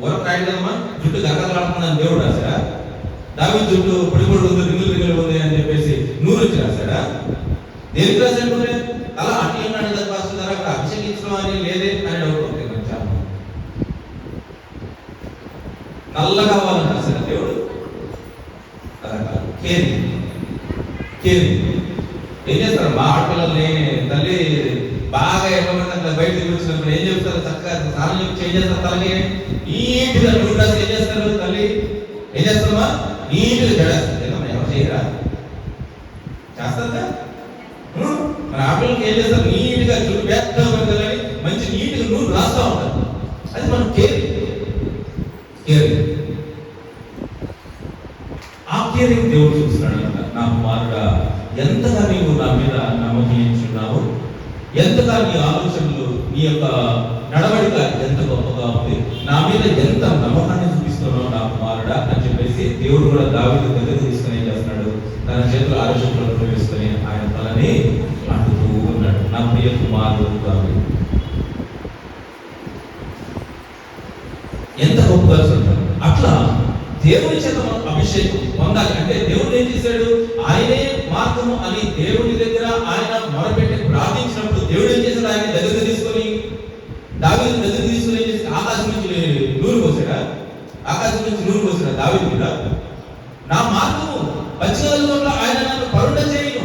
ఊరకు రాయడమ్మా, జుట్టు గరగలాడుతుందని దేవుడు రాశాడా? దావీదు జుట్టు పొడి ఉంది, రింగులు ఉంది అని చెప్పేసి నూనె వచ్చి రాశాడా? దేనికి రాశాడు? నూనె అలా అంటి ఉన్నాడు కదా పాస్టర్ గారు, అక్కడ అభిషేకించడం అని లేదే అని డౌట్ అవుతుంది. నల్లగా అవ్వాలని రాశాడు దేవుడు? అలా కాదు, కేరింగ్. ఏం చేస్తారు మా ఆడపిల్లల్ని తల్లి బాగా ఎవరైనా అట్లా బయట వచ్చినప్పుడు ఏం చెప్తారు? చక్కగా స్నానం చెప్పి ఏం చేస్తారు? తలకి నీట్గా నూనె రాసి ఏం చేస్తారు? తల్లి ఏం చేస్తారమ్మా? నీట్గా జడేస్తారు. ఎవరు చేయరా? చేస్తారా? మన ఆడపిల్లలకి ఏం చేస్తారు? నీట్గా జుట్టు పెద్దగా పెడతారని మంచి నీట్గా నూనె రాస్తూ ఉంటారు. అది మనం కేరింగ్. ఆ కేరింగ్ దేవుడు చూస్తున్నాడు. నా కుమారుడా, ఎంతగా నీవు నా మీద నమ్మకించున్నావు, ఎంతగా నీ ఆలోచనలు, నీ యొక్క నడవడిక ఎంత గొప్పగా ఉంది, నా మీద ఎంత నమ్మకాన్ని చూపిస్తున్నావు నా కుమారుడా అని చెప్పేసి దేవుడు కూడా దావీదు దగ్గర తీసుకుని ఏం చేస్తున్నాడు, తన చేతులు ఆలోచనలో ప్రవేశిస్తుని ఆయన తలని అంటుతూ ఉన్నాడు. నా ప్రియ కుమారుడు దావీదు ఎంత గొప్పగా చూస్తాడు. అట్లా దేవుని చేత మనం అభిషేకం పొందాలి అంటే దేవుడు ఏం చేశాడు? ఆయనే మార్గము అని దేవుని దగ్గర ఆయన మొరపెట్టి ప్రార్థించిన పోసిన దావీదు మీద, నా మార్గము పచ్చిగలలో ఆయన నన్ను పరుండ చేయను,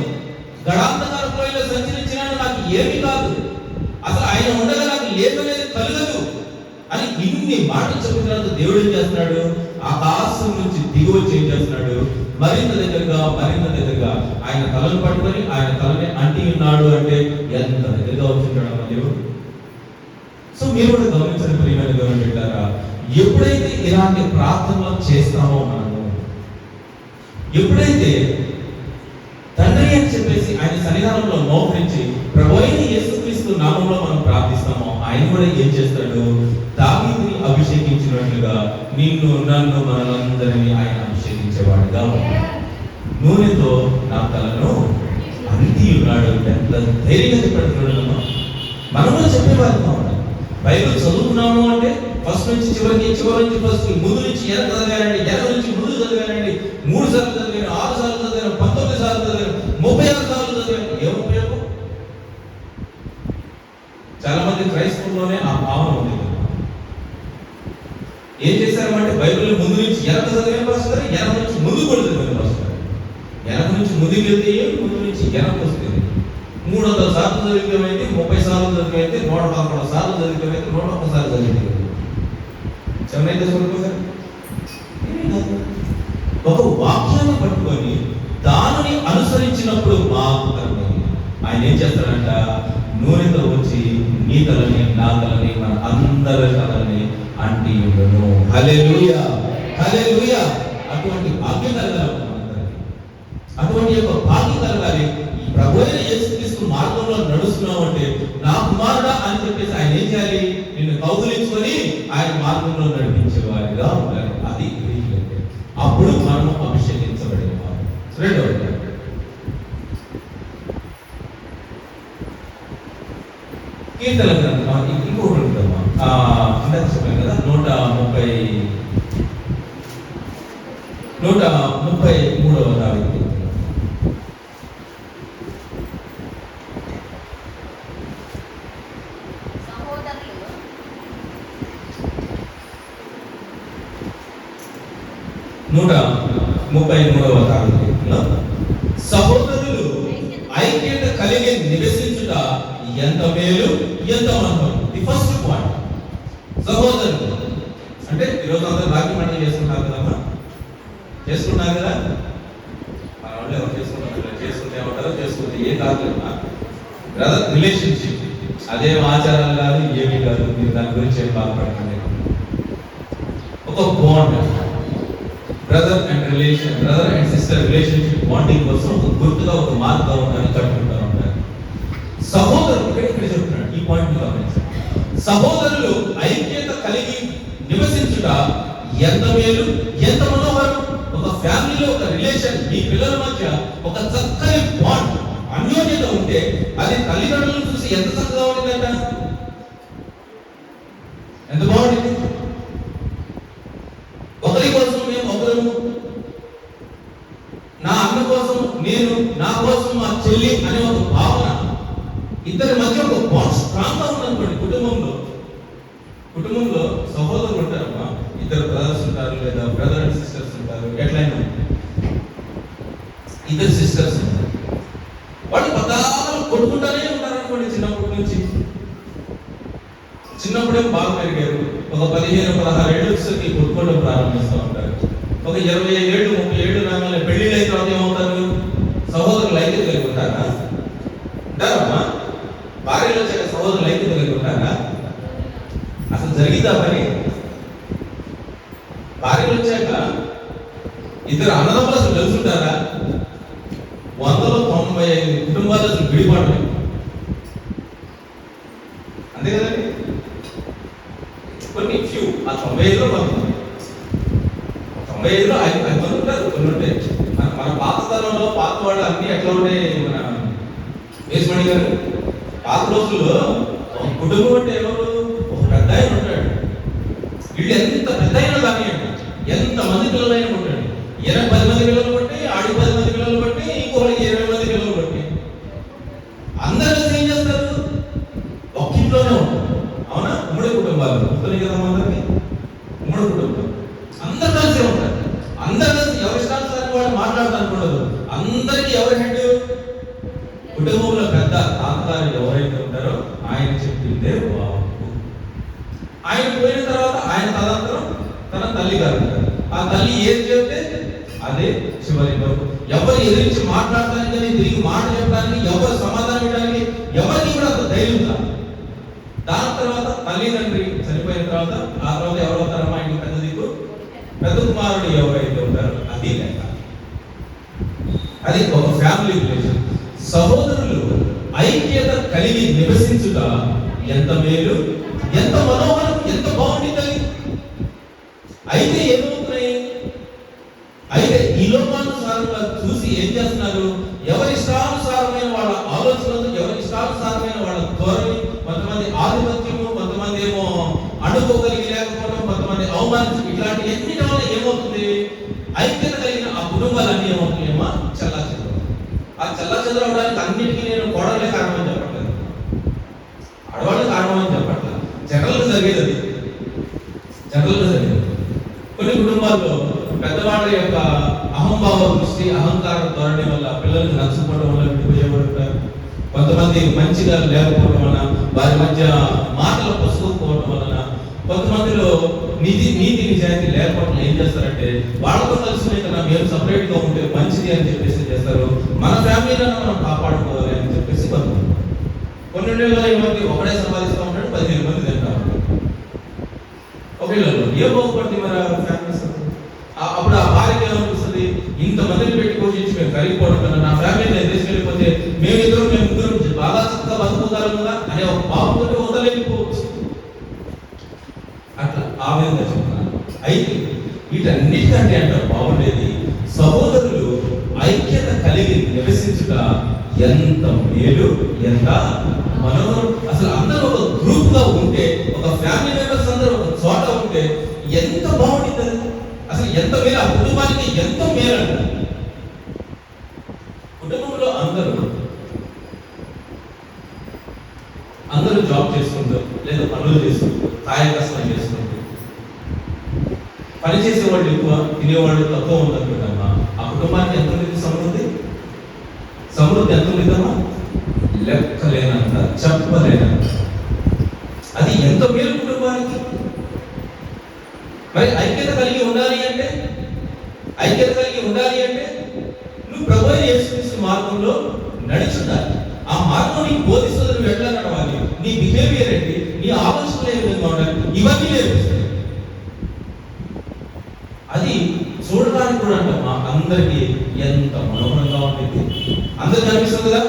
గడాంధకార లోయలో సంచరించినాను, నాకు ఏమీ కాదు, అసలు ఆయన ఉండగా నాకు లేదనేది కలగదు అని ఇన్ని మాటలు చెప్పిన తర్వాత దేవుడు ఏం చేస్తున్నాడు? ఆకాశం నుంచి దిగి వచ్చి ఏం చేస్తున్నాడు? మరింత దగ్గరగా ఆయన తలను పట్టుకొని ఆయన తలని అంటి ఉన్నాడు. అంటే ఎంత దగ్గరగా వచ్చింటాడు దేవుడు. సో మీరు కూడా గమనించండి ప్రియమైన దేవుని బిడ్డలారా, ఎప్పుడైతే ఇలాంటి ప్రార్థనలు చేస్తామో మనము, ఎప్పుడైతే తండ్రి అని చెప్పేసి ఆయన సన్నిధానంలో మోకరించి ప్రభువైన యేసుక్రీస్తు నామంలో మనం ప్రార్థిస్తామో, ఆయన కూడా ఏం చేస్తాడు? దావీదుని అభిషేకించినట్లుగా నిన్ను నన్ను మనలందరినీ ఆయన అభిషేకించేవాడుగా నూనెతో నా తలను అంటి ఉన్నాడు. ఎంత ధైర్యంగా చెప్పాడు. మనం కూడా చెప్పేవాళ్ళం. బైబిల్ చదువుకున్నాము అంటే ఫస్ట్ నుంచి చివరికి, చివరి నుంచి ఫస్ట్, ముందు నుంచి వెనక చదివానండి, వెనక నుంచి ముందు చదివానండి, 3 సార్లు చదివాను, 6 సార్లు చదివాను, 19 సార్లు చదివాను, 36 సార్లు చదివాను. ఏం ఉపయోగం? చాలా మంది క్రైస్తవుల్లోనే ఆ భావన ఉంది. ఏం చేశారంటే బైబిల్ ముందు నుంచి వెనక చదివే వస్తారు, వెనక నుంచి ముందు కూడా చదివే వస్తారు. వెనక నుంచి ముందుకు వెళ్తే ముందు నుంచి వెనక వస్తుంది. 300 సార్లు చదివితే 30 సార్లు చదివితే 111 సార్లు చదివితే 101 సార్లు చదివితే చెన్నైతే చూడుకోసారి ఒక వాక్యాన్ని పట్టుకొని దానిని అనుసరించినప్పుడు మాత్రమే ఆయన ఏం చేస్తాడంట? నూనెతో వచ్చి నీ తలని, నా తలని, మన అందరి తలని అంటి ఉండను. హల్లెలూయా, హల్లెలూయా. అటువంటి భాగ్యం కలగాలి మనందరికీ. అటువంటి యొక్క భాగ్యం కలగాలి. ఈ ప్రభువైన యేసుక్రీస్తు మార్గంలో నడుస్తున్నావు అంటే, నా కుమారుడా అని చెప్పేసి ఆయన ఏం చేయాలి? నిన్ను కౌగులించుకొని ఆయన మార్గంలో నడిపించేవారిగా ఉండాలి. అది అంటే అప్పుడు మనము అభిషేకించబడిన వారు. రెండవది కీర్తన గ్రంథం ఇంకొకటి ఉందమ్మా, ఇందాక చెప్పాను కదా, 133వ దావీదు. సహోదరులు ఐక్యత కలిగి నివసించుట ఎంత మేలు, ఎంత మనోహరం. ది ఫస్ట్ పాయింట్ సహోదరులు అంటే ఈరోజు అందరూ రాఖీ పండుగ చేసుకుంటారు కదమ్మా, చేసుకుంటారు కదా. మన వాళ్ళు ఎవరు చేసుకుంటే ఏమంటారో చేసుకుంటే ఏం కాదులేమ్మా. బ్రదర్ రిలేషన్షిప్ అదేం ఆచారాలు కాదు, ఏమీ కాదు. మీరు దాని గురించి ఏం బాధపడకండి. ఒక bond, brother and sister relationship bonding కోసం ఒక గుర్తుగా, ఒక మార్గం అని కట్టుకుంటూ ఉంటారు. సహోదరులు ఇక్కడ చెప్తున్నాడు ఈ పాయింట్ గమనించండి. సహోదరులు ఐక్యత కలిగి నివసించుట ఎంత మేలు, ఎంత మనోహరం. ఒక ఫ్యామిలీలో ఒక రిలేషన్, మీ పిల్లల మధ్య ఒక చక్కని బాండ్, అన్యోన్యత ఉంటే అది తల్లిదండ్రులను చూసి ఎంత చక్కగా ఉంటుందంట, ఎంత బాగుంటుంది. ఒకరి కోసం మేము ఒకరు, నా అన్న కోసం నేను, నా కోసం మా చెల్లి అనే ఒక భావన, ఇద్దరి మధ్య ఒక బాండ్ స్ట్రాంగ్ గా ఉందనుకోండి. కుటుంబంలో సహోదరులు ఉంటారమ్మా, ఇద్దరు బ్రదర్స్ ఉంటారు, లేదా బ్రదర్ అండ్ సిస్టర్స్ ఉంటారు. ఎట్లయినా ఇద్దరు సిస్టర్స్ ఉంటారు, వాళ్ళు పదాలు కొట్టుకుంటానే ఉంటారు అనుకోండి. చిన్నప్పుడే బాగా పెరిగారు. ఒక 15-16 ఏళ్ళు వచ్చేసరికి కొట్టుకోవడం ప్రారంభిస్తూ ఉంటారు. ఒక 25 ఏళ్ళు 30 ఏళ్ళు రాగానే పెళ్లిళ్ళు అయిన తర్వాత ఏమవుతారు? సహోదరులు ఐక్యత కలిగి ఉంటారా? ఉంటారమ్మా. భార్యలు వచ్చాక సహోదరులు ఐక్యత కలిగి ఉంటారా? అసలు జరిగిందా పని? భార్యలు వచ్చాక ఇద్దరు అన్నదమ్ములు అసలు తెలుసుంటారా? 195 కుటుంబాలు అసలు విడిపడలేదు. అంతే కదండి. కొన్ని ఫ్యూ, ఆ 95లో 95లో 5 మంది ఉంటారు. కొన్ని ఉంటాయి. మన పాత స్థలంలో పాత వాళ్ళు అన్ని ఎట్లా ఉంటాయి? మన వేసుమణి గారు పాత రోజుల్లో ఒక కుటుంబం అంటే ఎవరు? ఒక పెద్ద ఆయన ఉంటాడు. వీళ్ళు ఎంత పెద్ద అయినా కానీ ఎంత మంది పిల్లలైనా ఉంటాడు. 10 మంది పిల్లలు బట్టి, ఆడికి 10 మంది పిల్లలు బట్టి, ఇంకోళ్ళకి 20 మంది పిల్లలు బట్టి అందరూ కలిసి ఏం చేస్తారు? ఒక్క ఇంట్లోనే ఉంటారు. అవునా? ఉమ్మడి కుటుంబాలు వస్తున్నాయి కదా, అందరికి ఉమ్మడి కుటుంబం అందరు కలిసే ఉంటారు. మాట్లాడడానికి ఉండదు. అందరికీ ఎవరి హెడ్? కుటుంబంలో పెద్ద తాతగారు ఎవరైతే ఉంటారో ఆయన చెప్పిందే బాబు. ఆయన పోయిన తర్వాత ఆయన తదనంతరం తన తల్లి గారు ఉంటారు. ఆ తల్లి ఏది చెప్తే అదే చివరి వరకు. ఎవరు ఎదిరించి మాట్లాడటానికి కానీ తిరిగి మాట చెప్పడానికి, ఎవరు సమాధానం ఇవ్వడానికి ఎవరికి కూడా అంత ధైర్యం కాదు. దాని తర్వాత తల్లిదండ్రి చనిపోయిన తర్వాత ఆ తర్వాత ఎవరవుతారమ్మా ఇంటికి పెద్ద దిక్కు? పెద్ద కుమారుడు ఎవరైతే ఉంటారో అది లెక్క. అది ఒక ఫ్యామిలీ రిలేషన్. సహోదరులు ఐక్యత కలిగి నివసించుట ఎంత మేలు, ఎంత మనోహరం, ఎంత బాగుంటుంది. అయితే ఏమవుతున్నాయి? అయితే ఈ లోకానుసారంగా చూసి ఏం చేస్తున్నారు? ఎవరి ఇష్టానుసారమైన వాళ్ళ ఆలోచనలు, ఎవరి ఇష్టానుసారమైన వాళ్ళ ధోరణి, కొంతమంది ఆధిపత్యము, కొంతమంది ఏమో అడుకోగలిగి లేకపోవడం, కొంతమంది అవమానించడం, ఇట్లాంటి ఎన్నిటి వల్ల ఏమవుతుంది? ఐక్యత కలిగిన ఆ కుటుంబాలన్నీ ఏమవుతున్నాయేమో చల్లా చెదరవు. ఆ చల్లా చెదరవడానికి అన్నిటికీ నేను కోడలే కారణమని చెప్పట్లేదు, ఆడవాళ్ళే కారణమని చెప్పట్లేదు. జనరల్గా జరిగేది అది. జనరల్గా జరిగేది కొన్ని కుటుంబాల్లో పెద్దవాళ్ళ యొక్క అహంభావ దృష్టి, అహంకార ధోరణి వల్ల పిల్లలకు నచ్చకపోవడం వల్ల విడిపోయేవాడు ఉంటారు. కొంతమంది మంచిగా లేకపోవడం వలన, వారి మధ్య మాటలు పసుకోకపోవడం వలన, కొంతమందిలో నీతి నిజాయితీ లేకపోవడం ఏం చేస్తారంటే వాళ్ళతో కలిసి కన్నా మేము సపరేట్ గా ఉంటే మంచిది అని చెప్పేసి చేస్తారు. మన ఫ్యామిలీలను మనం కాపాడుకోవాలి అని చెప్పేసి కొన్ని ఏమంటే ఒకడే సంపాదిస్తూ ఉంటాడు, 15 మంది తింటారు. ఒకళ్ళు ఏం బాగుపడుతుంది మరి ఫ్యామిలీస్. అప్పుడు ఆ భార్యకి ఏమనిపిస్తుంది? ఇంతమందిని పెట్టి పోషించి మేము కలిగిపోవడం కన్నా నా ఫ్యామిలీని నేను తీసుకెళ్ళిపోతే మేము ముగ్గురు బాగా చక్కగా బతుకుతారు కదా అనే ఒక పాపంతో వదలేకపోవచ్చు. అట్లా ఆ విధంగా చెప్తున్నాను. అయితే వీటన్నిటికంటే అంటే బాగుండేది సహోదరులు ఐక్యత కలిగి నివసించుట ఎంత మేలు, ఎంత మనోహరం. అసలు అందరూ ఒక గ్రూప్ గా ఉంటే, ఒక ఫ్యామిలీ మెంబర్స్ అందరూ ఒక చోట ఉంటే ఎంత బాగుంటుంది. అసలు ఎంత మేలు, ఆ కుటుంబానికి ఎంతో మేలు అంట. కుటుంబంలో అందరూ జాబ్ చేసుకుంటూ లేదా పనులు చేసుకుంటూ కాయ కష్టం చేసుకుంటూ పని చేసేవాళ్ళు ఎక్కువ, తినేవాళ్ళు తక్కువ ఉందనుకుంటామా? ఆ కుటుంబానికి ఎంత ఉంది సమృద్ధి? సమృద్ధి ఎంత ఉంటుందమ్మా? లెక్కలేనంత, చెప్పలేనంత. అది ఎంత మేలు కుటుంబానికి. మరి ఐక్యత కలిగి ఉండాలి అంటే నువ్వు ప్రభువైన యేసుక్రీస్తు మార్గంలో నడుచుండాలి. ఆ మార్గం నీకు బోధిస్తుంది. నువ్వు ఎట్లా నడవాలి, నీ బిహేవియర్ ఏంటి, నీ ఆలోచనలు ఏ విధంగా ఉండాలి, ఇవన్నీ నేర్పిస్తాయి. అది చూడడానికి కూడా అంటమ్మా అందరికి ఎంత మనోహరంగా ఉంటుంది. అందరికి అనిపిస్తుంది కదా,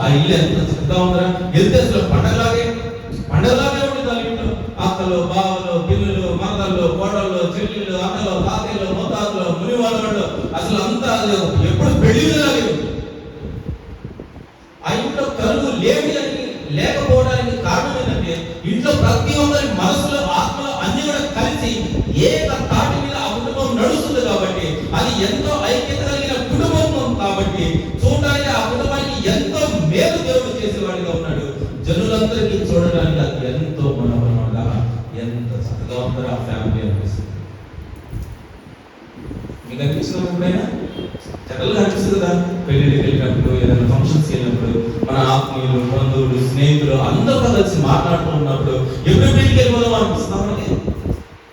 ఆ ఇల్లు ఎంత చక్కగా ఉందా, వెళ్తే అసలు పండగలాగే ఉంటుంది. వాళ్ళ ఇంట్లో అక్కలు, బావలు, పిల్లలు, మరదళ్ళు, కోడళ్ళు, చెల్లెళ్ళు, అక్కలు, తాతయ్యలు, మొత్తాలు, మునివాళ్ళు, అసలు అంతా ఎప్పుడు పెళ్లిలాగే ఉంది. ఆ ఇంట్లో కరువు లేకపోవడానికి కారణం ఏంటంటే ఇంట్లో ప్రతి ఒక్కరి మనసులో, ఆత్మలో అన్ని కూడా కలిసి ఏక తాటి మీద ఆ కుటుంబం నడుస్తుంది. కాబట్టి అది ఎంతో ఐక్యత కలిగిన కుటుంబం. కాబట్టి చూడడానికి ఆ కుటుంబానికి ఎంతో మేలు దేవుడు చేసేవాడిగా ఉన్నాడు. జనులందరికీ చూడడానికి అది ఎంతో మనోహరంగా, ఎంత చక్కగా ఉంటారో ఆ ఫ్యామిలీ అనిపిస్తుంది. మీకు అనిపిస్తుంది ఎప్పుడైనా? జనరల్గా అనిపిస్తుంది కదా, పెళ్లికి వెళ్ళినప్పుడు, ఏదైనా ఫంక్షన్స్ వెళ్ళినప్పుడు, మన ఆత్మీయులు, బంధువులు, స్నేహితులు అందరూ కలిసి మాట్లాడుతూ ఉన్నప్పుడు ఎప్పుడు పెళ్లికి వెళ్ళిపోదాం అనిపిస్తుంది. మనకి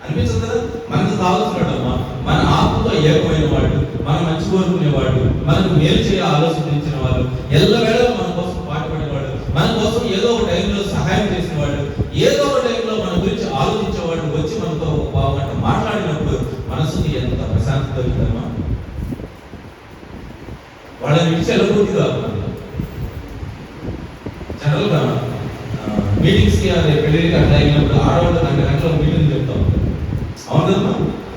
అనిపిస్తుంది కదా. మనకు కావాల్సినట్టమ్మా మన ఆత్మతో ఏకమైన వాడు, మన మంచి కోరుకునేవాడు, మనకు మేలు చేయ ఆలోచించిన వాడు, ఎల్లవేళ మన కోసం పాటుపడేవాడు, మన కోసం ఏదో ఒక టైంలో సహాయం చేసేవాడు, ఏదో ఒక టైంలో మన గురించి ఆలోచించేవాడు వచ్చి మనతో బాగుంట మాట్లాడినప్పుడు మనసుకి ఎంత ప్రశాంతత దొరుకుతుందమ్మా. వాళ్ళని విడిచి వెళ్ళబోద్ది కాదు. జనరల్గా మీటింగ్స్కి అదే పెళ్లికి అట్లా అయినప్పుడు ఆడవాళ్ళు 2 గంటల మీటింగ్ చెప్తాం. అవునమ్మా,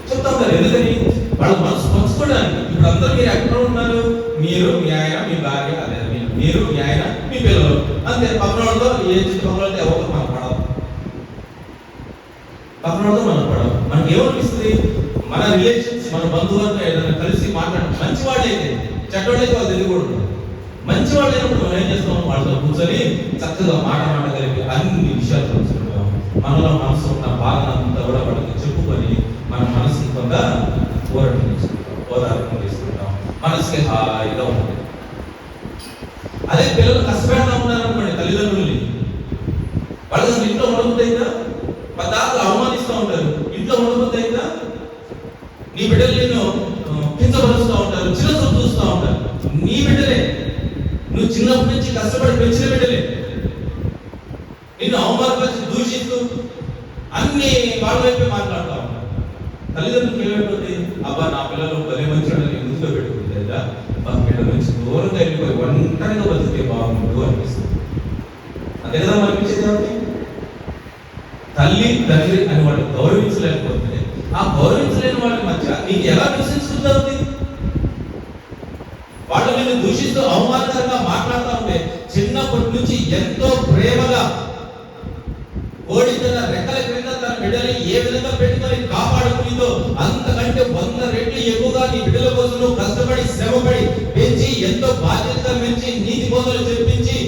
చెప్తాం కదా. ఎందుకని? వాళ్ళ మనసు పంచుకోవడానికి. ఇప్పుడు అందరూ మీరు ఎక్కడ ఉన్నారు? మీరు, మీ ఆయన, మీ భార్య, అదే మీరు, మీ ఆయన, మీ పిల్లలు, అంతే. పక్కన వాళ్ళతో ఏ చుట్టుపక్కలతో ఎవరితో మనం పడవు. మనకి ఏమనిపిస్తుంది? మన రిలేషన్స్, మన బంధువులతో ఏదైనా కలిసి మాట్లాడడం, మంచి వాళ్ళైతే, చెడ్డవాళ్ళైతే వాళ్ళు తెలియకూడదు. మంచి వాళ్ళు అయినప్పుడు మనం ఏం చేస్తాం? వాళ్ళతో కూర్చొని చక్కగా మాట కలిపి అన్ని విషయాలు తెలుసుకుంటాం. మనలో మనసు ఉన్న బాధ అంతా కూడా వాళ్ళకి చెప్పుకొని మన మనసుని కొంత ఓదార్పు తీసుకుంటాం. మనసుకి హాయిగా ఉంటుంది. అదే పిల్లలు కష్టపెడతా ఉన్నారనుకోండి తల్లిదండ్రుల్ని, వాళ్ళకి అసలు ఇంట్లో ఉండబుద్దైందా? పదార్థాలు అవమానిస్తూ ఉంటారు, ఇంట్లో ఉండబుద్దైందా? నీ బిడ్డలు నిన్ను కించపరుస్తూ ఉంటారు, చిన్న చూపు చూస్తూ ఉంటారు. నీ బిడ్డలే, నువ్వు చిన్నప్పటి నుంచి కష్టపడి పెంచిన బిడ్డలే నిన్ను అవమానపరిచి దూషిస్తూ అన్ని వాళ్ళ వైపే మాట్లాడుతూ ఉంటారు. తల్లిదండ్రులకు ఏమైపోతుంది? అబ్బా నా పిల్లలు భలే మంచి ముందుగా పెట్టుకుంది లేదా, మా బిడ్డ నుంచి దూరంగా వెళ్ళిపోయి ఒంటరిగా బతికే బాగుండు అనిపిస్తుంది. అంతే కదా అనిపించేది. తల్లి తండ్రి అని వాళ్ళు గౌరవించలేకపోతే, ఆ గౌరవించలేని వాళ్ళ మధ్య నీకు ఎలా విశ్వసిస్తుంది? వాళ్ళు నిన్ను దూషిస్తూ అవమానకరంగా మాట్లాడుతూ ఉంటే చిన్నప్పటి నుంచి ఎంతో ప్రేమగా ఓడితున్న రెక్కల క్రింద తన బిడ్డని ఏ విధంగా పెట్టుకొని కాపాడుకునితో అంతకంటే 100 రెట్లు ఎక్కువగా నీ బిడ్డల కోసం నువ్వు కష్టపడి శ్రమపడి పెంచి ఎంతో బాధ్యతగా పెంచి నీతి బోధనలు చెప్పించి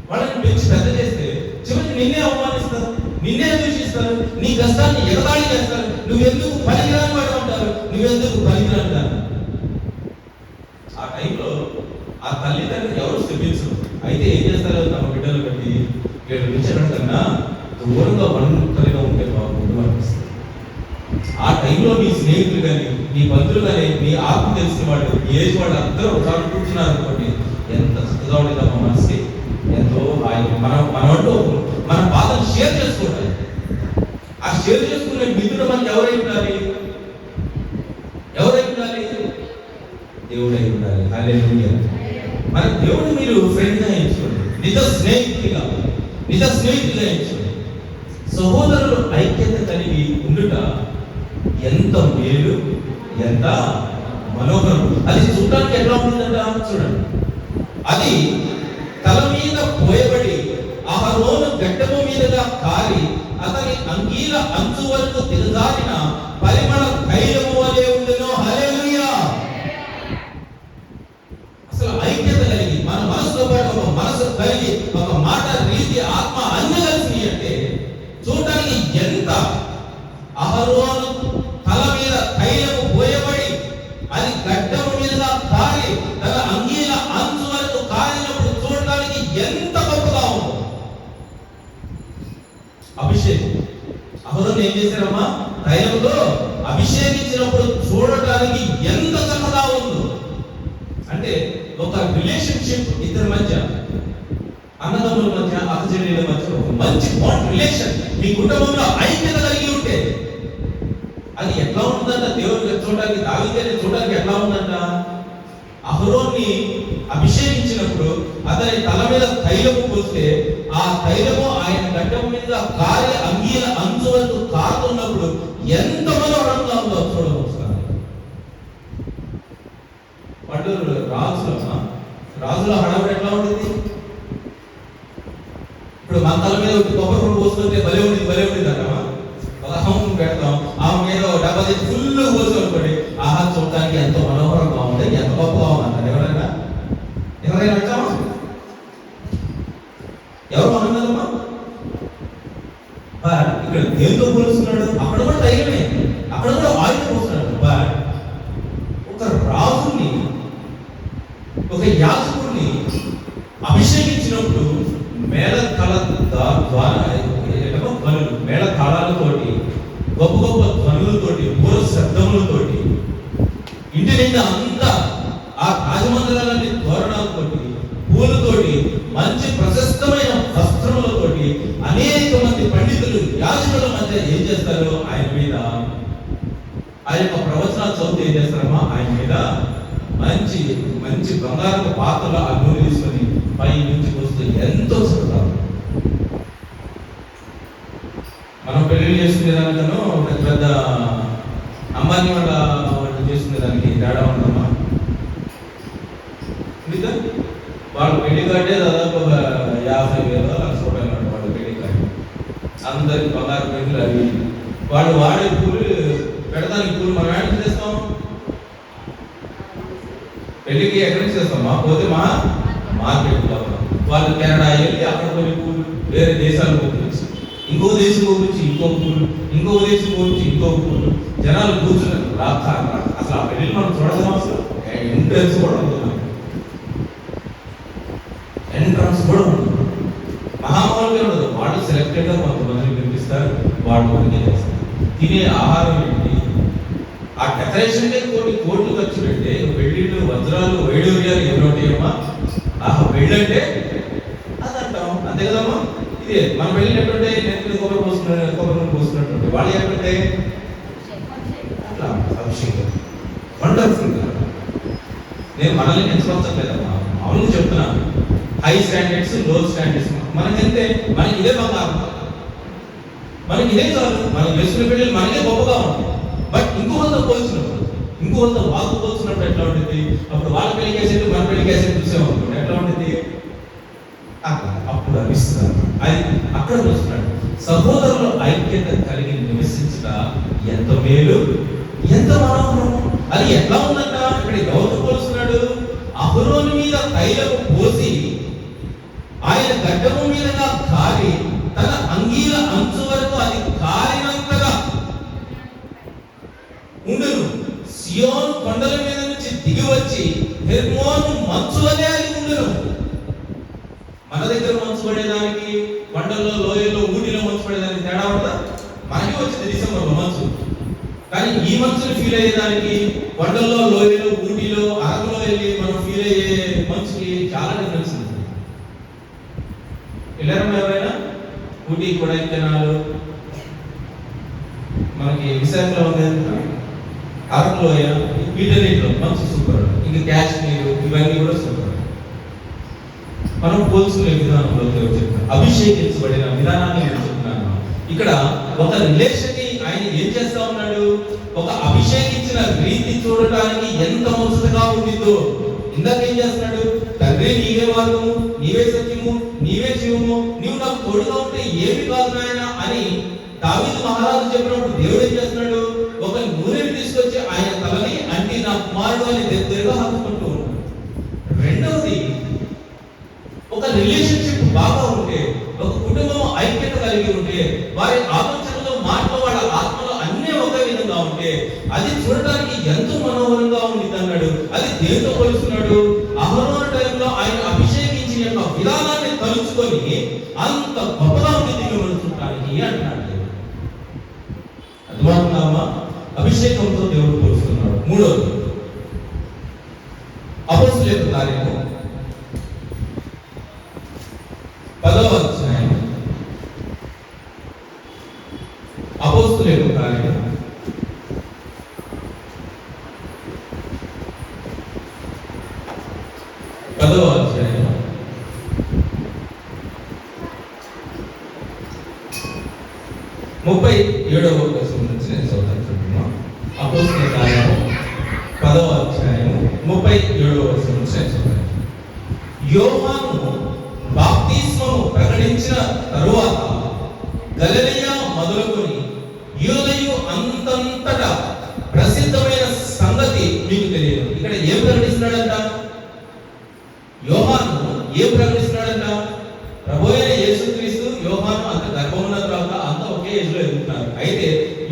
వాళ్ళని పెంచి పెద్ద చేస్తే చివరికి నిన్నే అవమానిస్తారు, నిన్నే దూషిస్తారు, నీ కష్టాన్ని ఎగతాళి చేస్తారు. నువ్వెందుకు పనికిరాని వాడు అంటారు, నువ్వెందుకు పనికిరాంటారు. ఆ టైంలో ఆ తల్లిదండ్రులు ఎవరు స్థిపించరు. అయితే ఏం చేస్తారు? తమ బిడ్డలు బట్టి వీళ్ళు వించడం కన్నా దూరంగా ఒంటరిగా ఉంటే బాగుండు అనిపిస్తుంది. ఆ టైంలో నీ స్నేహితులు కానీ నీ బంధువులు కానీ నీ ఆత్మ తెలిసిన వాళ్ళు ఏజ్ వాళ్ళు అందరూ ఒకసారి కూర్చున్నారు అనుకోండి, ఎంత చక్కగా ఉండేది మా మనసుకి, ఎంతో హాయి. మనమంటూ మన బాధను షేర్ చేసుకోవాలి. ఆ షేర్ చేసుకునే మిత్రుడు మనకి ఎవరై ఉండాలి? ఎవరై ఉండాలి? దేవుడై ఉండాలి. హల్లెలూయా. మన దేవుడు మీరు ఫ్రెండ్గా ఎంచుకోండి, నిజ స్నేహితుడిగా ఎంచుకోండి. సహోదరులు ఐక్యత కలిగి ఉండుట ఎంత మేలు, ఎంత మనోహరం. అది చూడడానికి ఎట్లా ఉంటుందంట చూడండి. అది తల మీద పోయబడి అహరోను గడ్డము మీదుగా కారి అతని అంగీల అంచు వరకు దిగజారిన పరిమళ తైలము వలె ఉండెను. హల్లెలూయా. అసలు ఐక్యత కలిగి మన మనసుతో పాటు ఒక మనసు కలిగి ఒక మాట రీతి ఆత్మ అన్ని కలిసి అంటే చూడటానికి ఎంత అహరోను తల మీద తైలము పోయబడి అది గడ్డము మీదుగా కారి తన అంగీల అంచు వరకు కారినప్పుడు చూడటానికి ఎంత గొప్పగా ఉందో. అభిషేకం అహరోను ఏం చేశారమ్మా? తైలముతో అభిషేకించినప్పుడు చూడటానికి ఎంత చక్కగా ఉందో. అంటే ఒక రిలేషన్షిప్ ఇద్దరి మధ్య, అన్నదమ్ముల మధ్య, అక్కచెల్లెల మధ్య ఒక మంచి బాండ్ రిలేషన్ మీ కుటుంబంలో ఐక్యత కలిగి ఉంటే అది ఎట్లా ఉంటుందంట? దేవుడికి చూడడానికి, దావీదుని చూడడానికి ఎట్లా ఉందంట? అహరోన్ని అభిషేకించినప్పుడు అతని తల మీద తైలము పోస్తే ఆ తైలము ఆయన గడ్డం మీద కారి అంగీల అంచు వరకు కారుతున్నప్పుడు ఎంత మనోహరంగా ఉందో చూడవచ్చు. వాళ్ళు రాజుల హడావుడి ఎట్లా ఉంటుంది? ఇప్పుడు మన తల మీద కొబ్బరి పోస్తుంటే భలే ఉండేది అంటామా? ఒక హోమ్ పెడతాం, ఆమె మీద డబ్బా తెచ్చి ఫుల్ పోసి అనుకోండి, ఆహా చూడటానికి ఎంతో మనోహరంగా ఉంటుంది, ఎంత గొప్పగా ఉందంటారు. ఎవరైనా అంటామా? ఎవరు అనుకున్నారమ్మా? ఇక్కడ దేంతో పోలుస్తున్నాడు? అక్కడ కూడా తైలమే, అక్కడ కూడా ఆయిల్ పోస్తున్నాడు. బట్ ఒక రాజుని, ఒక యాజకుడిని అభిషేకించినప్పుడు మేళ తాళాలతోటి, గొప్ప గొప్ప ధ్వనులతోటి, పూర శబ్దములతోటి, ఇంటి నిండా అంతా ఆ రాజమందిరాలన్నీ తోరణాలతోటి, పూలతోటి, మంచి ప్రశస్తమైన వస్త్రములతోటి అనేక మంది పండితులు యాజకుల మధ్య ఏం చేస్తారు? ఆయన మీద ఆ యొక్క ప్రవచనాలు చదివితే ఏం చేస్తారమ్మా? ఆయన మీద మంచి మంచి బంగారపు పాత్రలో ఆ నూనె తీసుకొని పై నుంచి వస్తూ ఎంతో చదువుతారు. మనం పెళ్లి చేసుకునే దానికను పెద్ద పెద్ద అంబానీ వాళ్ళు చేసుకునే దానికి తేడా ఉందమ్మా. వాళ్ళు పెళ్లి కార్డే దాదాపు ఒక 50,000 లక్ష రూపాయలు అంట వాళ్ళ పెళ్లి కార్డు. అందరికి బంగారు పెళ్లి అవి. వాళ్ళు వాడే పూలు పెడతానికి పూలు మనం ఎక్కడ చేస్తాం? పెళ్లికి ఎక్కడి నుంచి చేస్తామా? పోతే మా మార్కెట్లో వాళ్ళు కెనడా వెళ్ళి అక్కడ కొన్ని పూలు వేరే దేశాలు పంపించి, ఇంకో దేశం పంపించి ఇంకో పూలు, ఇంకో దేశం పంపించి ఇంకో పూలు, జనాలు కూర్చున్నారు. అసలు ఆ పెళ్లి మనం చూడదాం అసలు. ఎంట్రన్స్ కూడా ఉంటుంది, ఎంట్రన్స్ కూడా ఉంటుంది. మహామారుగా ఉండదు. వాళ్ళు సెలెక్టెడ్గా కొంతమందిని పిలిపిస్తారు, వాళ్ళు మనకి చేస్తారు. తినే ఆహారం ఏంటి, ఆ డెకరేషన్కే కోట్లు ఖర్చు పెడితే పెళ్ళిళ్ళు, వజ్రాలు, వైడూర్యాలు ఏమిటమ్మా. పెళ్ళంటే అది అంటాం, అంతే కదమ్మా. ఇదే మన పెళ్ళి ఎట్టుంటే నెత్తిని కొబ్బరి పోసుకున్నట్టు, వాళ్ళు ఏంటంటే అట్లా అభిషేకం వండర్ఫుల్గా. నేను మనల్ని ఎంచుకోవచ్చలేదమ్మా, మామూలుగా చెప్తున్నాను. హై స్టాండర్డ్స్, లో స్టాండర్డ్స్ మనకంటే మనకి ఇదే బంగారం, మనకి ఇదే చాలు. మనం వేసుకునే పెళ్ళి మనకే గొప్పగా ఉంటుంది. బట్ ఇంకొకరితో పోల్చినప్పుడు, ఇంకొకరితో వాకు పోల్చినప్పుడు ఎట్లా ఉంటుంది? అప్పుడు వాళ్ళ పెళ్లి కేసేది మన పెళ్లి కేసేది చూసేవాళ్ళు ఎట్లా ఉంటుంది? అప్పుడు అనిపిస్తున్నారు. అది అక్కడ చూస్తున్నాడు. సహోదరులు ఐక్యత కలిగి నివసించుట ఎంత మేలు, ఎంత మనోహరం. అది ఎట్లా ఉందంట? ఇక్కడ ఎవరు పోలుస్తున్నాడు? అహరోను మీద తైలము పోసి ఆయన గడ్డము మీదగా కారి తన అంగీల అంచు వరకు అది కారినంతగా ఉండును. సియోను కొండల మీద నుంచి దిగి వచ్చి హెర్మోను మంచు వలె అది ఉండును. మన దగ్గర మంచు పడేదానికి, కొండల్లో, లోయల్లో, ఊటిలో మంచు పడేదానికి తేడా ఉందా? మనకి వచ్చింది డిసెంబర్లో మంచు, కానీ ఈ మంచుని ఫీల్ అయ్యేదానికి కొండల్లో, లోయలో, ఊటిలో, అరకులో వెళ్ళి మనం ఫీల్ అయ్యే మంచుకి చాలా డిఫరెన్స్ ఉంది. వెళ్ళారమ్మా ఎవరైనా? ఊటీ, కొడైకెనాల్, మనకి విశాఖలో ఉంది అరకులోయ, వీటన్నిటిలో మంచు సూపర్. ఇంకా కాశ్మీర్, ఇవన్నీ కూడా సూపర్. మనం పోల్చుకునే విధానంలో చెప్తాను, అభిషేకించబడిన విధానాన్ని నేను చెప్తున్నాను. ఇక్కడ ఒక రిలేషన్ ని ఆయన ఏం చేస్తా ఉన్నాడు? ఒక అభిషేకించిన రీతి చూడటానికి ఎంత ముచ్చటగా ఉండిందో. ఇందాక ఏం చేస్తున్నాడు? తండ్రి నీవే మార్గము, నీవే సత్యము, నీవే జీవము, నీవు నాకు తోడుగా ఉంటే ఏమి కాదు నాయన అని దావీదు మహారాజు చెప్పినప్పుడు దేవుడు ఏం చేస్తున్నాడు? ఒక నూనెని తీసుకొచ్చి ఆయన తలని అంటే నా కుమారుడు అని దగ్గరగా హత్తుకుంటూ ఉన్నాడు. రెండవది, ఒక రిలేషన్షిప్ బాగా ఉంటే, ఒక కుటుంబం ఐక్యత కలిగి ఉంటే, వారి ఆలోచనలో, మాటలో, వాళ్ళ ఆత్మలో అన్నీ ఒకే విధంగా ఉంటే అది చూడటానికి ఎంతో మనోహరంగా ఉంది అన్నాడు. అది దేంతో పోలుస్తున్నాడు? అహరోను టైంలో ఆయన అభిషేకించిన యొక్క విధానాన్ని తలుచుకొని అంత గొప్పగా ఉంది మిమ్మల్ని చూడటానికి అంటున్నాడు. అర్థమవుతుందామా? అభిషేకంతో దేవుడు పోలుస్తున్నాడు. మూడోది, అపోస్తలుల యొక్క కార్యము 10వ అధ్యాయం. అపోస్తలుల యొక్క కార్యము 10వ అధ్యాయం 37వ వచనం నుంచి నేను చదువుతాను. అపోస్తలుల కార్యము 10వ అధ్యాయం 37వ వచనం నుంచి నేను చదువుతాను. యోహాను బాప్తిస్మము ప్రకటించిన తరువాత గలిలయ మొదలుకొని యూదయు అంతంతటా ప్రసిద్ధమైన సంగతి మీకు తెలియదు. ఇక్కడ ఏం ప్రకటిస్తున్నాడంట? యోహాను ఏం ప్రకటిస్తున్నాడంట? ప్రభువైన యేసుక్రీస్తు, యోహాను అంత గర్భమున్న తర్వాత అంత ఒకే ఏజ్ లో ఎదుగుతున్నారు. అయితే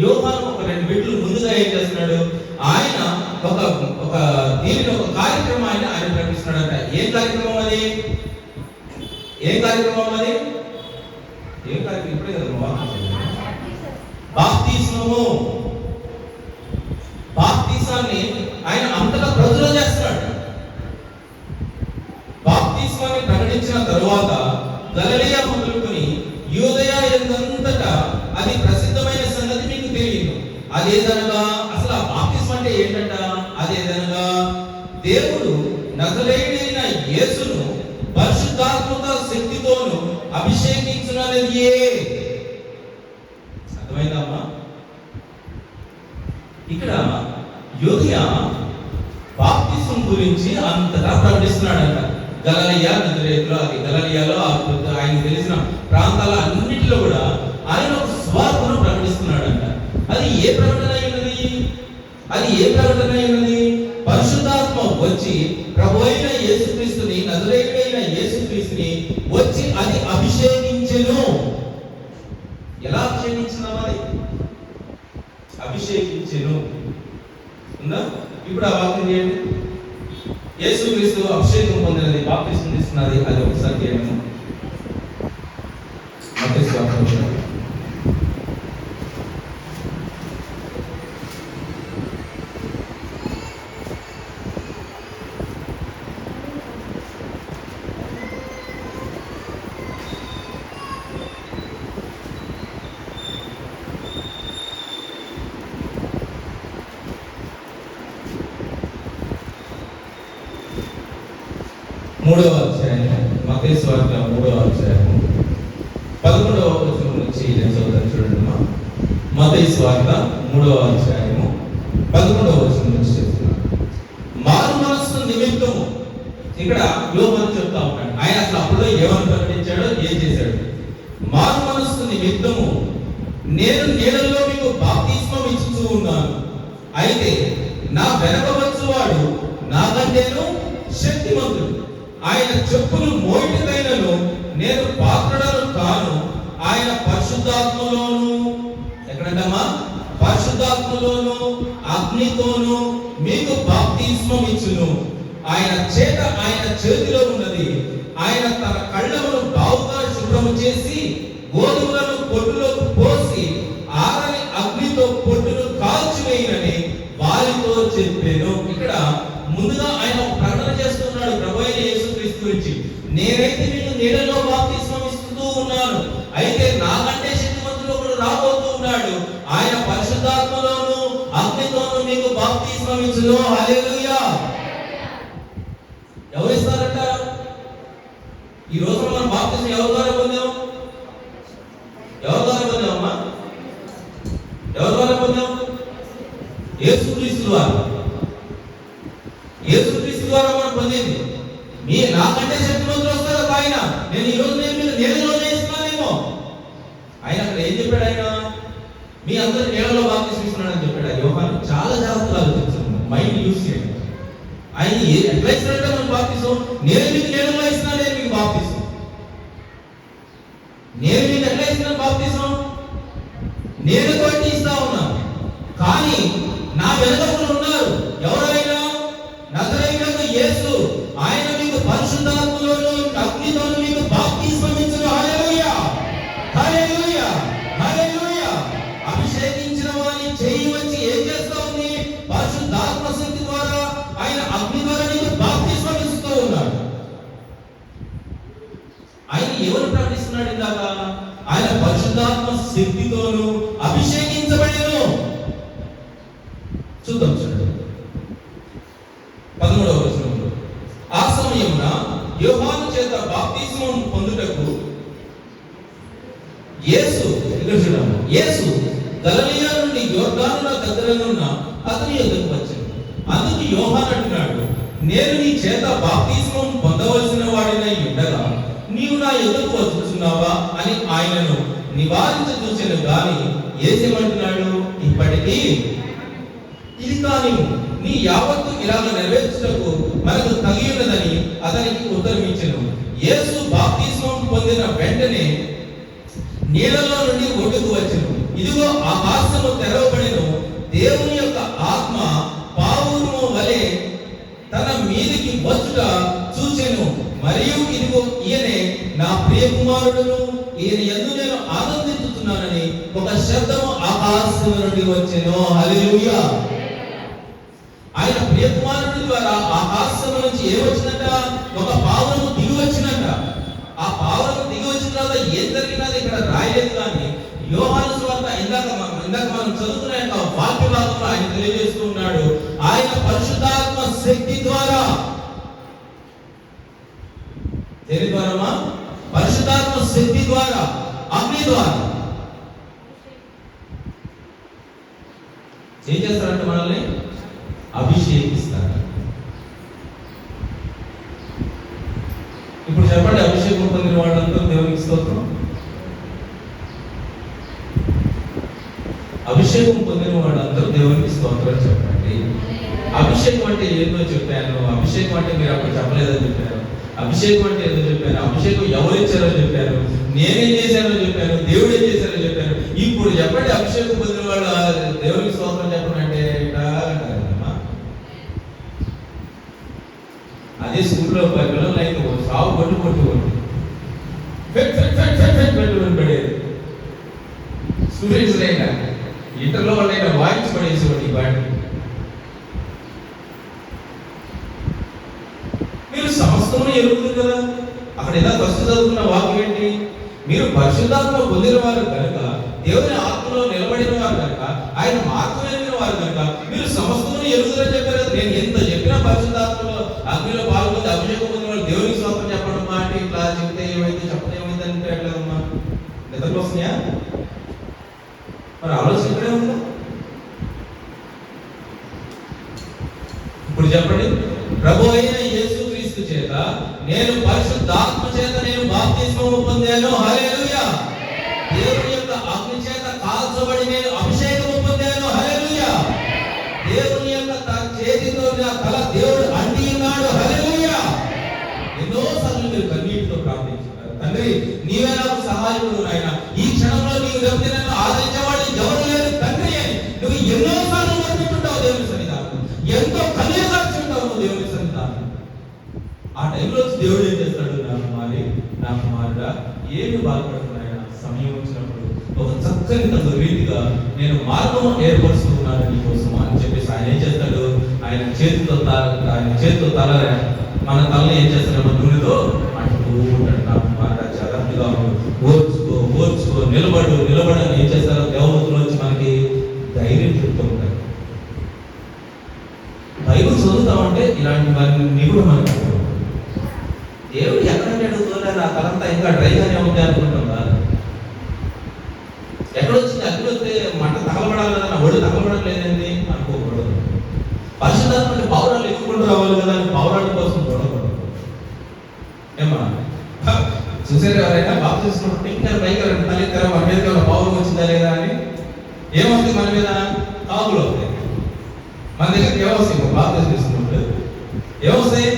యోహాను ఒక 2 బిడ్డలు ముందుగా ఏం చేస్తున్నాడు? ఆయన ఒక దీనిని ఒక కార్యక్రమాన్ని ఆయన ప్రకటిస్తున్నాడంట. ఏం కార్యక్రమం అది? ఏం కార్యక్రమం అది? ఏం కార్యక్రమం? ఇప్పుడే కదా బాప్తిస్మము. బాప్తిసాన్ని ఆయన అంతటా ప్రజలు చేస్తున్నాడు. బాప్తిస్మాన్ని ప్రకటించిన తరువాత గలిలయ మొదలుకొని యూదయ ఎంతంతటా అది ప్రసిద్ధమైన సంగతి మీకు తెలియదు. అదేదనగా, అసలు ఆ బాప్తిస్మం అంటే ఏంటంట? అదేదనగా దేవుడు నజరేయుడైన యేసును పరిశుద్ధాత్మతో శక్తితోను అభిషేకించుననియే. అర్థమైందమ్మా? ఇక్కడ యూదయ బాప్తిస్మం గురించి అంతటా ప్రకటిస్తున్నాడంట. గలిలయ, నజరేతులో, అది గలిలయలో ఆయన తెలిసిన ప్రాంతాల అన్నింటిలో కూడా ఆయన ఒక సువార్తను ప్రకటిస్తున్నాడంట. అది ఏ ప్రకటన అయినది? అది ఏ ప్రకటన అయినది? పరిశుద్ధాత్మ వచ్చి ప్రభువైన యేసుక్రీస్తుని, నజరేయుడైన యేసుక్రీస్తుని వచ్చి అది అభిషేకించెను. ఎలా అభిషేకించినాం? అది అభిషేకించెను ఉందా? ఇప్పుడు ఆ వాక్యం చేయండి. యేసుక్రీస్తు అభిషేకం పొందినది, బాప్తిస్మం తీసుకున్నది, అది ఒకసారి చేయడము. మత్తయి సువార్త 3వ అధ్యాయం, మత్తయి సువార్త 3వ అధ్యాయము 11వ వచనం నుంచి నేను చదువుతాను చూడండి. మత్తయి సువార్త 3వ అధ్యాయము 11వ వచనం నుంచి చెప్తున్నాను. మారు మనస్సు నిమిత్తము, ఇక్కడ యోహాను చెప్తా ఉన్నాడు, ఆయన అసలు అప్పుడు ఏమని ప్రకటించాడో, ఏం చేశాడు. మారు మనస్సు నిమిత్తము నేను నీళ్ళలో మీకు బాప్తిస్మం ఇచ్చుతూ ఉన్నాను, అయితే నా వెనక వచ్చువాడు నాకంటేను శక్తిమంతుడు, ఆయన చెప్పులు మోయిటిదైనను నేను పాత్రుడను కాను, ఆయన పరిశుద్ధాత్మలోను, ఎక్కడంటమ్మా, పరిశుద్ధాత్మలోను అగ్నితోను మీకు బాప్తిస్మం ఇచ్చును, ఆయన చేతిలో ఉన్నది, ఆయన తన కళ్ళమును బావుగా శుభ్రము చేసి గోధుమలను పొట్టులోకి పోసి ఆరని అగ్నితో పొట్టును కాల్చివేయనని వారితో చెప్పాను. ఇక్కడ ముందుగా ఆయన ఒక ప్రకటన చేస్తున్నాడు ప్రభు అయిన యేసుక్రీస్తు గురించి. నేనైతే మీకు నీడలో బాప్తిస్మం ఇస్తూ ఉన్నాను, అయితే నాకంటే శక్తిమంతుడు ఒకడు రాబోతూ ఉన్నాడు, ఆయన పరిశుద్ధాత్మలోను అగ్నితోను మీకు బాప్తిస్మం ఇచ్చును. హల్లెలూయా. ఎవరు ఇస్తారంట? ఈ రోజు మనం బాప్తిస్మం ఎవరి ద్వారా పొందాం? ఎవరి ద్వారా పొందామమ్మా? ఎవరి ద్వారా పొందాం? యేసుక్రీస్తు ద్వారా. యేసుక్రీస్తు ద్వారా మనం పొందింది. నాకంటే శక్తిమంతుడు వస్తారు ఆయన, నేను ఈ రోజు నీళ్ళలో ఇస్తున్నానేమో. ఆయన అక్కడ ఏం చెప్పాడు? ఆయన మీ అందరూ నీళ్ళలో బాప్తిస్మం ఇస్తున్నాడని చెప్పాడు. యోహాను చాలా జాగ్రత్తగా ఆలోచించాడు, మైండ్ యూస్ చేయండి. ఆయన ఎట్లా ఇస్తాడంటే మనం బాప్తిస్మం, నేను మీకు నీళ్ళలో ఇస్తున్నాను, నేను మీకు బాప్తిస్మం, నేను మీకు ఎట్లా ఇస్తున్నాను బాప్తిస్మం, నేను తోటి ఇస్తా ఉన్నాను, కానీ నా వెనుక ఉన్నారు ఎవరైనా, నజరేయుడైన యేసు, ఆయన మీకు పరిశుద్ధాత్మలోను అగ్నితోను మీకు బాప్తిస్మం ఇచ్చును. హల్లెలూయా, హల్లెలూయా, హల్లెలూయా. అభిషేకించిన వారిని చేయి వచ్చి ఏం చేస్తా ఉంది? పరిశుద్ధాత్మ శక్తి ద్వారా, ఆయన అగ్ని ద్వారా నీకు బాప్తిస్మం ఇస్తూ ఉన్నాడు. ఆయన ఎవరు ప్రకటిస్తున్నాడు ఇందాక? ఆయన పరిశుద్ధాత్మ శక్తితోను అభిషేకించబడెను. చూద్దాం చూడండి 13వ వచనంలో, ఆ సమయమున యోహాను చేత బాప్తిస్మం పొందుటకు యేసు, ఇక్కడ చూడండి, యేసు గలిలయ నుండి యోర్దాను దగ్గరనున్న అతని యొద్దకు వచ్చాడు. అందుకు యోహాను అంటున్నాడు, నేను నీ చేత బాప్తిస్మం పొందవలసిన వాడినై ఉండగా నీవు నా యొద్దకు వచ్చుచున్నావా అని ఆయనను నివారించ చూచెను. గాని యేసేమంటున్నాడు, ఇప్పటికీ ఇది కానీ నీ యావత్తు ఇలాగ నెరవేర్చుటకు మనకు తగి ఉన్నదని అతనికి ఉత్తరం ఇచ్చెను. యేసు బాప్తిస్మం పొందిన వెంటనే నీళ్ళలో నుండి ఒడ్డుకు వచ్చెను. ఇదిగో ఆకాశము తెరవబడెను, దేవుని యొక్క ఆత్మ పావురము వలె తన మీదికి వచ్చుట చూచెను. మరియు ఇదిగో ఈయనే నా ప్రియ కుమారుడును, ఈయన యందు నేను ఆనందించుతున్నానని ఒక శబ్దము ఆకాశము నుండి వచ్చెను. హల్లెలూయా. ఆయన ప్రియ కుమారుడి ద్వారా ఆకాశము నుంచి ఏమొచ్చిందంట? ఒక పావురము దిగి వచ్చినట్ట. ఆ పావురము దిగి వచ్చిన తర్వాత ఏం జరిగినది ఇక్కడ రాయలేదు, కానీ యోహాను సువార్త ఇందాక మనం చదువుకున్న యొక్క వాక్య భాగంలో ఆయన తెలియజేస్తూ ఉన్నాడు, ఆయన పరిశుద్ధాత్మ శక్తి ద్వారా, దేని ద్వారా? పరిశుద్ధాత్మ శక్తి ద్వారా, అగ్ని ద్వారా ఏం చేస్తారంటే మనల్ని అభిషేకిస్తారు. ఇప్పుడు చెప్పండి, అభిషేకం పొందిన వాళ్ళందరూ దేవునికి స్తోత్రం. అభిషేకం పొందిన వాళ్ళందరూ దేవునికి స్తోత్రం చెప్పండి. అభిషేకం అంటే ఏందో చెప్పాను, అభిషేకం అంటే మీరు అప్పుడు చెప్పలేదని చెప్పారు, అభిషేకం అంటే ఏదో చెప్పాను, అభిషేకం ఎవరు ఇచ్చారో చెప్పాను, నేనేం చేశానో చెప్పాను, దేవుడు ఏం చేశారో చెప్పాను. ఇప్పుడు చెప్పండి, అభిషేకం పొందిన వాళ్ళు దేవునికి స్తోత్రం చెప్పండి అంటే అదే స్కూల్లో పిల్లలు అయితే సాగు కొట్టుకోండి పెట్టుకొని పడేది. స్టూడెంట్స్ అయినా ఇంటర్లో వాళ్ళైనా వాయించి పడేసేవాడు ఈ బాడీ. మీరు సమస్తము ఎరుగుతుంది కదా. అక్కడ ఎలా ఫస్ట్ చదువుకున్న వాక్యం ఏంటి? మీరు పరిశుద్ధాత్మ పొందిన వారు కనుక, దేవుని ఆత్మలో నిలబడిన వారు కనుక, ఆయన మార్పు చెందిన వారు కనుక మీరు సమస్తమును ఎరుగుదని చెప్పారు కదా. నేను ఎంత చెప్పినా పరిశుద్ధాత్మలో అగ్నిలో పాల్గొంది అభిషేకం పొందిన వాళ్ళు దేవునికి స్తోత్రం చెప్పడం మాట ఇట్లా చెప్తే ఏమైతే చెప్పడం ఏమైంది అంటే ఎట్లేదమ్మా? నిద్రలు వస్తున్నాయా? మరి ఆలోచన ఇక్కడే ఉందా? ఇప్పుడు చెప్పండి, ప్రభు అయిన యేసుక్రీస్తు చేత నేను పరిశుద్ధాత్మ చేత నేను బాప్తిస్మము పొందాను. హల్లెలూయా. దేవుని యొక్క అగ్ని చేత కాల్చబడి నేను అభిషేకము పొందాను. హల్లెలూయా. దేవుని యొక్క చేతితో నా తల దేవుడు అంటి ఉన్నాడు. హల్లెలూయా. ఎన్నోసార్లు మీరు కన్నీటితో ప్రార్థించారు, తండ్రి నీవే నాకు సహాయకుడు నాయన, ఈ క్షణంలో నీవు చెప్తే నన్ను ఆదరించేవాడు ఎవరు లేరు తండ్రి అని నువ్వు ఎన్నోసార్లు మొదలుపెట్టుంటావు దేవుని సన్నిధానం, ఎంతో కన్నీరు కార్చుంటావు నువ్వు దేవుని సన్నిధానం. ఆ టైంలో దేవుడు ఏం చేస్తాడు? నా కుమారుడా ఏమి బాధపడుతున్నాయన, సమయం వచ్చినప్పుడు ఒక చక్కని తన రీతిగా నేను మార్గం ఏర్పరుస్తున్నాను నీకోసం అని చెప్పేసి ఆయన ఏం చేస్తాడు? ఆయన చేతితో తల మన తలని ఏం చేస్తాడు? నూనెతో అంటూ ఉంటాడు. నా కుమారుడా జాగ్రత్తగా ఓర్చుకో నిలబడని ఏం చేస్తారో దేవతలు వచ్చి మనకి ధైర్యం చెప్తూ ఉంటారు. బైబిల్ చదువుతామంటే ఇలాంటివన్నీ కూడా మనకి దేవుడు ఎక్కడంటే అడుగుతుందా? నా తలంతా ఇంకా డ్రైగానే ఉంది అనుకుంటుందా? ఎక్కడొచ్చింది? అక్కడ వస్తే మంట తగలబడాలి కదా, నా ఒళ్ళు తగలబడలేదండి అనుకోకూడదు. పరిశుద్ధాత్మ పౌరాలు ఎక్కువ రావాలి కదా అని పౌరాల కోసం చూడకూడదు. ఏమా చూసారు ఎవరైనా బాబు చేసుకుంటే ఇంకా భయంకర తల్లిద్దర మన మీద పౌరం వచ్చిందా లేదా అని ఏమవుతుంది? మన మీద కాపులు అవుతాయి. మన దగ్గర ఏమొస్తాయి? బాబు చేసుకుంటే ఏమొస్తాయి?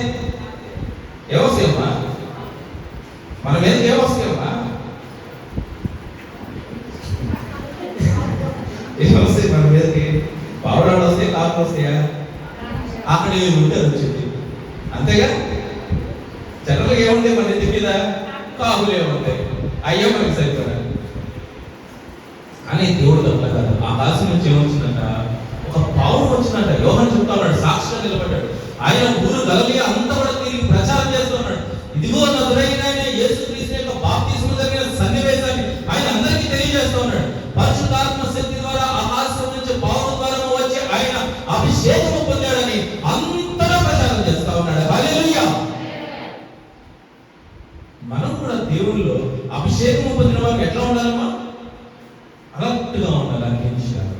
ఏమొస్తాయమ్మా? మన మీద ఏమొస్తాయమ్మా? ఏమొస్తాయి మన మీదకి? పావురాలు వస్తాయి, కాపులు వస్తాయా? అక్కడ ఏమి ఉంటే అది వచ్చింది అంతేగా. జనరల్గా ఏముంటాయి మన ఇంటి మీద? కాపులు ఏముంటాయి? అయ్యో మనకి సరిపడా అని దేవుడు తప్ప కాదు. ఆకాశం నుంచి ఏమొచ్చిందంట? ఒక పావురం వచ్చిందంట. యోహాను చెప్తా ఉన్నాడు, సాక్షిగా నిలబడ్డాడు. ఆయన ఊరు గలిలయ అంతా కూడా తిరిగి ప్రచారం చేస్తున్నాడు. ఇదిగో నజరేయుడైన యేసుక్రీస్తు యొక్క బాప్తిస్మం జరిగిన సన్నివేశాన్ని ఆయన అందరికీ తెలియజేస్తూ ఉన్నాడు. పరిశుద్ధాత్మ శక్తి ద్వారా ఆకాశం నుంచి పావురం ద్వారా వచ్చి ఆయన అభిషేకము పొందాడని అంతటా ప్రచారం చేస్తా ఉన్నాడు. హల్లెలూయా. మనం కూడా దేవుల్లో అభిషేకము పొందిన వారికి ఎట్లా ఉండాలమ్మా? అలర్ట్గా ఉండాలి. అనిపించాలి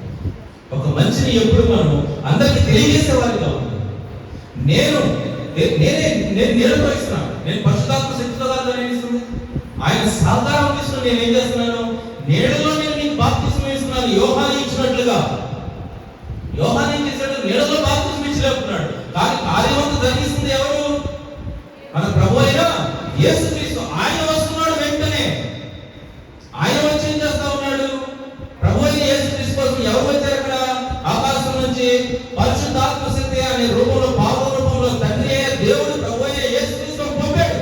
ఒక మంచిని ఎప్పుడు మనం అందరికీ తెలియజేసే వారిగా ఉండాలి. నేను నిర్వహిస్తున్నాను. నేను పరిశుద్ధాత్మ శక్తితో నిర్వహిస్తుంది. ఆయన సహకారం తీసుకుని నేను ఏం చేస్తున్నాను? నీడలో నేను నీకు బాప్తిస్మం ఇస్తున్నాను. యోహాను ఇచ్చినట్లుగా. యోహాను ఏం చేశాడు? నీడలో బాప్తిస్మం ఇచ్చలేకున్నాడు. కానీ కార్యవంతం జరిగిస్తుంది ఎవరు? మన ప్రభు అయిన యేసుక్రీస్తు. ఆయన వస్తున్నాడు వెంటనే. ఆయన వచ్చి ఏం చేస్తా ఉన్నాడు? ప్రభు అయిన యేసుక్రీస్తు కోసం ఎవరు వచ్చారు? అక్కడ ఆకాశం నుంచి పరిశుద్ధాత్మ శక్తి అనే రూపంలో పాప రూపంలో తండ్రి అయిన దేవుడు ప్రభు అయిన యేసుక్రీస్తు పంపాడు.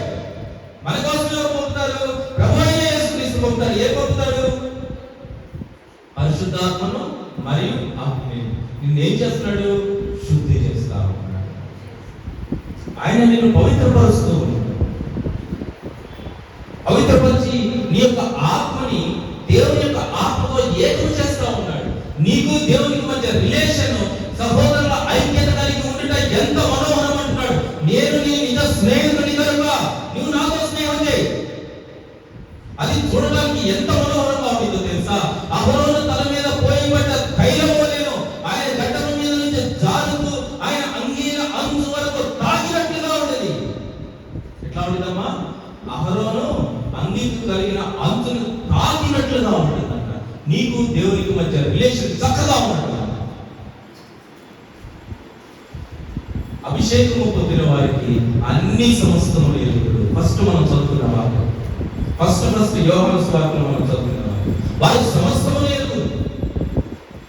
మన కోసం ఎవరు పంపుతారు? ప్రభు అయిన యేసుక్రీస్తు పంపుతాడు. ఏం పంపుతాడు? పరిశుద్ధాత్మను మరియు అగ్నిని. నిన్నేం చేస్తున్నాడు? శుద్ధి చేస్తా ఉన్నాడు. ఆయన నిన్ను పవిత్రపరుస్తూ ఉన్నాడు. పవిత్రపరిచి నీ యొక్క ఆత్మని దేవుని యొక్క ఆత్మతో ఏకం చేస్తా ఉన్నాడు. నీకు దేవునికి మధ్య రిలేషన్, సహోదరుల ఐక్యత కలిగి ఉండుట ఎంత మనోహరం అంటున్నాడు. నేను నీ నిజ స్నేహితుని కనుక నువ్వు నాతో స్నేహం చేయి. అది చూడడానికి ఎంత మనోహరంగా ఉంటుందో తెలుసా? అహరోను తల మీద పోయబడ్డ తైలం వలెను ఆయన గడ్డల మీద నుంచి జారుతూ ఆయన అంగీల అంచు వరకు తాకినట్లుగా ఉండేది. ఎట్లా ఉంటుందమ్మా? అహరోను అంగీకు కలిగిన అంచును తాకినట్లుగా ఉంటుందంట. నీకు దేవునికి మధ్య రిలేషన్ చక్కగా ఉంటుంది. అభిషేకము పొందిన వారికి అన్ని సమస్తములు ఎరుగుడు. ఫస్ట్ మనం చదువుకున్న వాక్యం, ఫస్ట్ యోహాను సువార్తలో మనం చదువుకున్న వారి సమస్తములు ఎరుగుడు.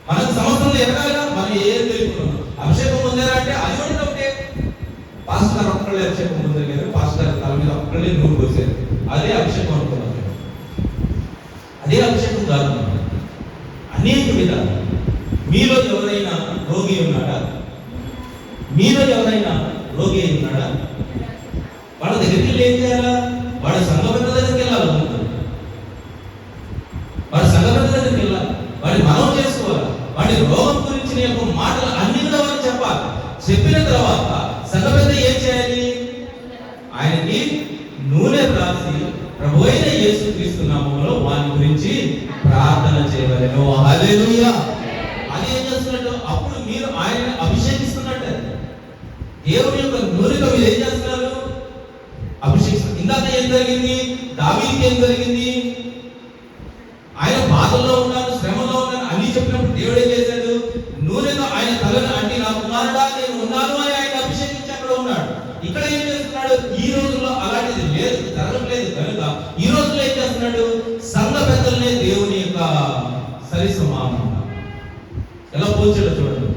మనకు సమస్తములు ఎరగాలిగా. మనం ఏం తెలుసుకున్నాం? అభిషేకం పొందారా అంటే అది కూడా ఒకటే. పాస్టర్ ఒక్కడ అక్కడే అభిషేకం పొందారు కానీ పాస్టర్ గారి తల మీద అక్కడే నూనె పోసారు. అదే అభిషేకం అనుకున్నాను. అదే అభిషేకం కాదు. అనేక విధాలు. మీలో ఎవరైనా రోగి ఉన్నాడా? మీలో ఎవరైనా రోగి అయి ఉన్నాడా? వాళ్ళ దగ్గరికి వెళ్ళి ఏం చేయాలా? వాడి సంఘ పెద్ద దగ్గరికి వెళ్ళాలి. వాడి సంఘ పెద్ద దగ్గరికి వెళ్ళాలి. వాడిని మనం చేసుకోవాలి. వాడి రోగం గురించిన యొక్క మాటలు అన్ని కూడా వాడికి చెప్పాలి. చెప్పిన తర్వాత సంఘ పెద్ద ఏం చేయాలి? ఆయనకి నూనె రాసి ప్రభు అయిన యేసుక్రీస్తు నామములో వాని గురించి ప్రార్థన చేయవలెను. హల్లెలూయా. అది ఏం చేస్తున్నట్టు? అప్పుడు మీరు ఆయనని అభిషేకిస్తున్నట్టే. దేవుని యొక్క నూనెతో మీరు ఏం చేస్తున్నారు? అభిషేకిస్తున్నారు. ఇందాక ఏం జరిగింది? దావీదుకి ఏం జరిగింది? ఆయన బాధల్లో ఉన్నాను, శ్రమలో ఉన్నాను అన్ని చెప్పినప్పుడు దేవుడు ఏం చేశాడు? నూనెతో ఆయన తలను అంటే నా కుమారుడా నేను ఉన్నాను అని ఆయన అభిషేకించి అక్కడ ఉన్నాడు. ఇక్కడ ఏం చేస్తున్నాడు? ఈ రోజుల్లో అలాంటిది లేదు, జరగట్లేదు కనుక ఈ రోజుల్లో ఏం చేస్తున్నాడు? సంఘ పెద్దలనే దేవుని యొక్క సరి సమానం ఎలా పోల్చాడో చూడండి.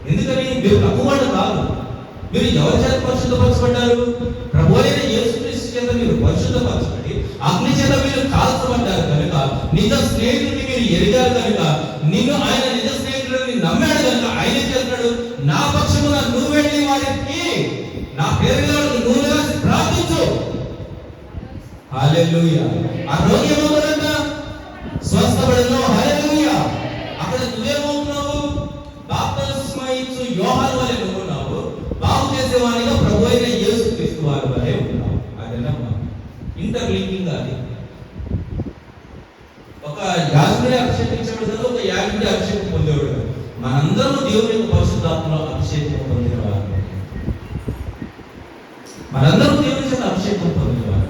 ఎందుకని? మీరు తక్కువ వాళ్ళు కాదు. మీరు ఎవరి చేత పరిశుద్ధపరచబడ్డారు? ప్రభు అయిన యేసుక్రీస్తు చేత మీరు పరిశుద్ధపరచబడి అగ్ని చేత మీరు కాల్చబడ్డారు కనుక, నిజ స్నేహితుడిని మీరు ఎరిగారు కనుక, నిన్ను ఆయన నిజ స్నేహితుడిని నమ్మాడు కనుక ఆయన చేస్తున్నాడు, నా పక్షమున నువ్వు వెళ్ళి వారికి నా పేరు నువ్వు రాసి ప్రార్థించు. హల్లెలూయా. ఆ రోగి ఏమవుతాడంట? స్వస్థపడను. హల్లెలూయా. అక్కడ నువ్వేమవుతున్నావు? బాప్తిస్మా ఇచ్చు యోహాను వలె నువ్వు ఉన్నావు. బాగు చేసేవానిగా ప్రభు అయిన యేసుక్రీస్తు వారి వలె ఉన్నావు. అదేనమ్మా ఇంటర్లింకింగ్. అది ఒక యాజకుడే అభిషేకించబడి ఒక యాజకుడే అభిషేకం పొందేవాడు. మనందరూ దేవుని యొక్క పరిశుద్ధాత్మలో అభిషేకం పొందినవారు. మనందరూ దేవుని చేత అభిషేకం పొందినవారు.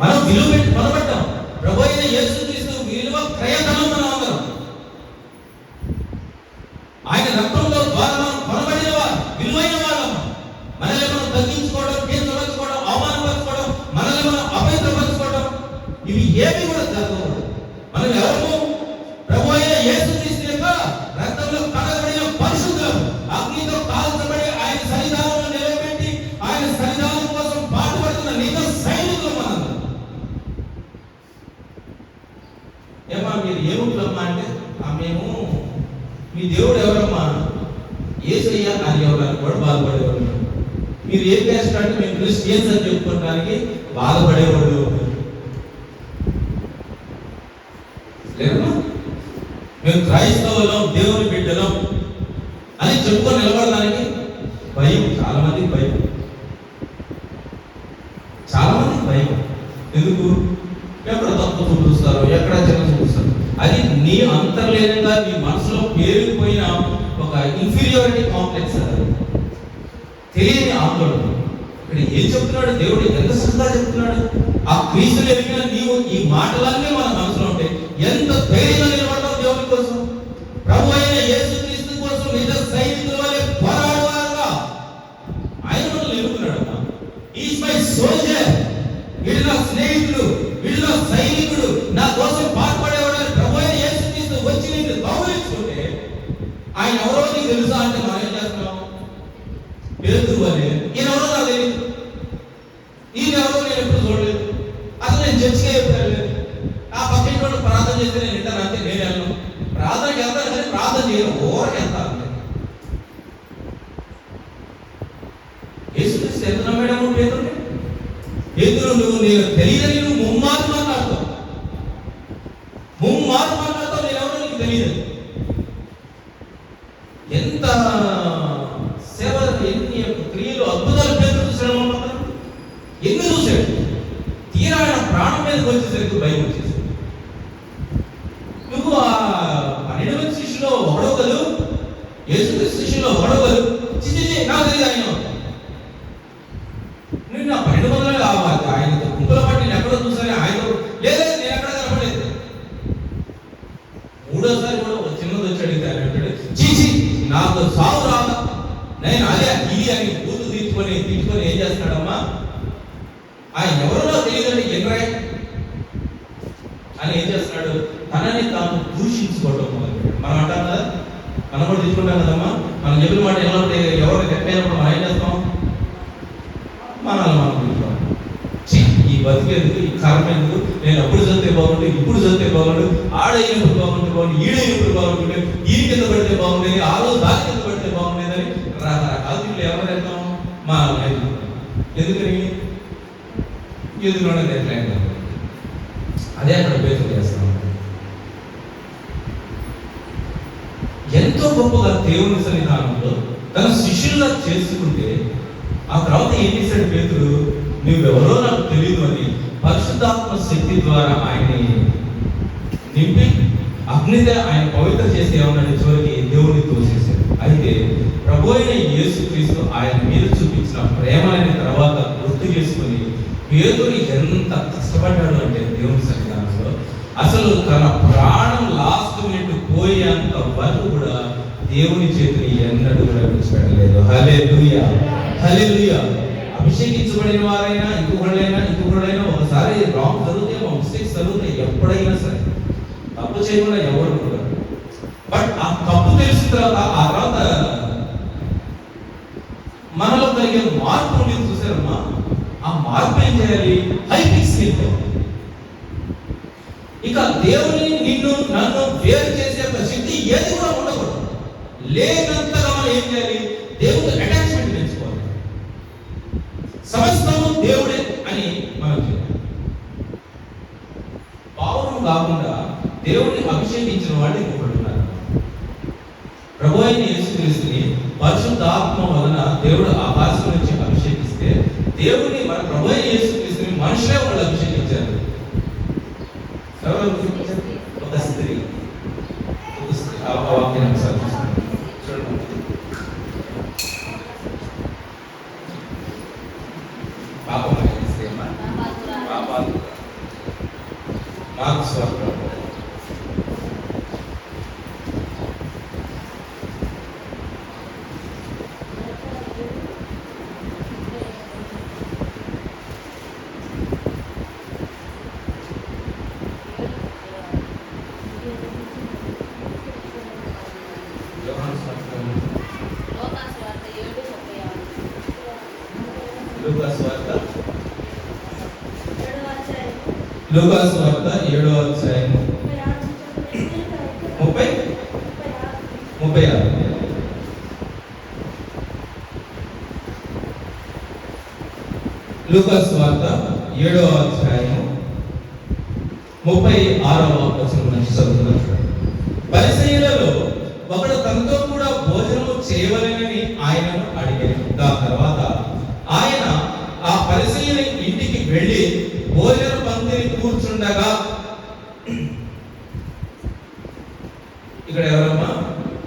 మనం విలువ పెట్టి కొనబడ్డాం. ప్రభు అయిన యేసుక్రీస్తు విలువ క్రయధనం మనం అందరం. ఆయన రక్తంలో ద్వారా మనం కొనబడిన వారు, విలువైన వాళ్ళం. మనల్ని మనం తగ్గించుకోవడం, కించపరచుకోవడం, అవమానపరచుకోవడం, మనల్ని మనం అపవిత్రపరచుకోవడం ఇవి ఏవి కూడా జరగకూడదు. మనం ఎవరు? ప్రభు అయిన యేసుక్రీస్తు యొక్క రక్తంలో కడగబడిన పరిశుద్ధులం. అగ్నితో కాల్చబడి ఆయన సన్నిధానంలో నిలబెట్టి ఆయన సన్నిధానం కోసం పాటుపడుతున్న నిజ సైనికులు మనం. ఏమా మీరు ఏముంటున్నామా అంటే మేము మీ దేవుడు ఎవరమ్మా? యేసయ్య అని ఎవరు కూడా బాధపడేవాడు. మీరు ఏం చేస్తారంటే మేము క్రిస్టియన్స్ అని చెప్పుకోవడానికి బాధపడేవాడు లేదు. మేము క్రైస్తవులం, దేవుని బిడ్డలం అని చెప్పుకొని నిలబడడానికి భయం. చాలా మందికి భయం. చాలా మందికి భయం. ఎందుకు? ఎక్కడ తప్పు చూపిస్తారు, ఎక్కడ చిన్న చూపిస్తారు. అది నీ అంతర్లీనంగా నీ మనసులో పేరుకుపోయిన ఒక ఇన్ఫీరియారిటీ కాంప్లెక్స్. అది తెలియని ఆందోళన. ఇక్కడ ఏం చెప్తున్నాడు దేవుడు? ఎంత శ్రద్ధగా చెప్తున్నాడు. ఆ క్రీస్తుని ఎరిగిన నీవు ఈ మాటలన్నీ మన మనసులో ఉంటాయి. ఎంత ధైర్యంగా నిలబడతావు దేవుని కోసం. ప్రభు అయిన యేసుక్రీస్తు కోసం నిజ సైనికుల వలె పోరాడువారుగా ఆయన మనల్ని ఎన్నుకున్నాడు. Is my soldier. వీడు నా స్నేహితుడు, వీడు నా సైనికుడు, నా కోసం పాటుపడేవాడు. ప్రభు అయిన యేసుక్రీస్తు వచ్చి నిన్ను గౌరవించుకుంటే ఆయన ఎవరో నీకు తెలుసా అంటే మనం ఏం చేస్తున్నాం? పేతురు అని ఈయనెవరో నాకు తెలియదు, ఈయనెవరో నేను ఎప్పుడు చూడలేదు, అసలు నేను చర్చికే చెప్పలేదు. ఆ పక్కన వాళ్ళు ప్రార్థన చేస్తే నేను వింటాను అంతే. నేను వెళ్ళను, ప్రార్థనకి వెళ్తాను కానీ ప్రార్థన చేయను, ఓరకి వెళ్తాను. యేసుక్రీస్తు ఎంత నమ్మాడము పేతురు? పేతురు నువ్వు నేను తెలియదని నువ్వు ముమ్మారు మాట్లాడతావు. నేను ఎవరో నీకు తెలియదు. ఎంత సేవ, ఎన్ని క్రియలు, అద్భుతాలు పేతురు చూసాడు. ఎన్ని చూశాడు. తీరా ఆయన ప్రాణం మీదకి వచ్చేసరికి భయం వచ్చేసి నువ్వు ఆ 12 మంది శిష్యులో ఒకడో కలు, యేసుక్రీస్తు శిష్యులో ఒకడో కలు. నాకు తెలియదు ఆయన. నేను నా 12 మందిలో కావాలి. ఆయన గుంపుల పట్టి నేను ఎక్కడో చూసాను. ఆయన లేదు, నేను ఎక్కడ కనపడలేదు. మూడోసారి కూడా ఒక చిన్నది వచ్చి అడిగితే ఆయన అంటాడు, చీచి నాకు సాగు రాదా, నేను అదే ఇది అని కూతు తీర్చుకొని ఏం చేస్తున్నాడమ్మా? ఆయన ఎవరో తెలియదండి ఎన్రాయ్ అని ఏం చేస్తున్నాడు? తనని తాను దూషించుకోవడం మొదలుపెట్టాడు. మనం అంటాం కదా, మనం కూడా తీసుకుంటాం కదమ్మా. మనం చెప్పిన మాట ఎలా ఉంటే ఎవరు ఎక్కడైనప్పుడు మనం ఏం చేస్తాం? బతికేందుకు, ఈ కర్మ ఎందుకు, నేను అప్పుడు చదివితే బాగుండు, ఇప్పుడు చదివితే బాగుండు, ఆడైనప్పుడు బాగుంటే బాగుండు, ఈడైనప్పుడు బాగుంటుండే, ఈ కింద పడితే బాగుండేది, ఆ రోజు దాని కింద పడితే బాగుండేదని రకరకాల దీంట్లో ఎవరు వెళ్తాం? మా ఎందుకని ఎదురులోనే ఎట్లయినా అదే అక్కడ పేరు చేస్తాం. ఎంతో గొప్పగా దేవుని సన్నిధానంలో తన శిష్యుల్లా చేసుకుంటే ఆ తర్వాత ఏం చేశాడు పేతురు? నువ్వెవరో నాకు తెలియదు అని పరిశుద్ధాత్మ శక్తి ద్వారా ఆయన్ని నింపి అగ్నితో ఆయన పవిత్ర చేసి ఏమన్నాడు? చివరికి దేవుడిని తోసేశాడు. అయితే ప్రభు అయిన యేసుక్రీస్తు ఆయన మీద చూపించిన ప్రేమని తర్వాత గుర్తు చేసుకుని పేతురు ఎంత కష్టపడ్డాడు అంటే దేవుని సన్నిధానంలో అసలు తన ప్రాణం లాస్ట్ మినిట్ పోయేంత వరకు కూడా దేవుని చేతిని ఎన్నడూ కూడా విడిచిపెట్టలేదు. హల్లెలూయా, హల్లెలూయా. అభిషేకించబడిన వారైనా ఇంకొకళ్ళైనా ఒకసారి రాంగ్ జరిగితే, మిస్టేక్స్ జరుగుతాయి, ఎప్పుడైనా సరే తప్పు చేయకుండా ఎవరు కూడా. బట్ ఆ తప్పు తెలిసిన తర్వాత మనలో కలిగే మార్పు మీరు చూసారమ్మా. ఆ మార్పు ఏం చేయాలి? హై పిక్స్ వెళ్ళిపోవాలి. ఇక దేవుని నిన్ను నన్ను వేరు చేసే ఒక శక్తి ఏది కూడా ఉండకూడదు. లేనంతగా మనం ఏం చేయాలి? దేవుడు అటాచ్మెంట్ పెంచుకోవాలి. సమస్తము దేవుడే అని మనం చేయాలి. పౌరులు కాకుండా దేవుడిని అభిషేకించిన వాళ్ళు ఇంకొకటి ఉన్నారు. ప్రభు అయిన యేసుక్రీస్తుని పరిశుద్ధాత్మ వలన దేవుడు ఆకాశం నుంచి అభిషేకిస్తే దేవుడిని మన ప్రభు అయిన యేసుక్రీస్తుని మనుషులే వాళ్ళు అభిషేకించారు. ఒక స్త్రీ ఆ వాక్యాన్ని ఒకసారి చూడండి. పాపం మార్క్స్ వార్త లూకాసు వార్త 7వ అధ్యాయం 36. లూకాసు వార్త 7వ అధ్యాయం 36వ వచనం నుంచి చదువుతున్నాను. పరిసయ్యులలో ఒకడు తనతో కూడా భోజనము చేయవలెనని ఆయనను అడిగాను. దాని తర్వాత ఆయన ఆ పరిసయ్యుని ఇంటికి వెళ్ళి భోజన పంక్తిని కూర్చుండగా, ఇక్కడ ఎవరమ్మా?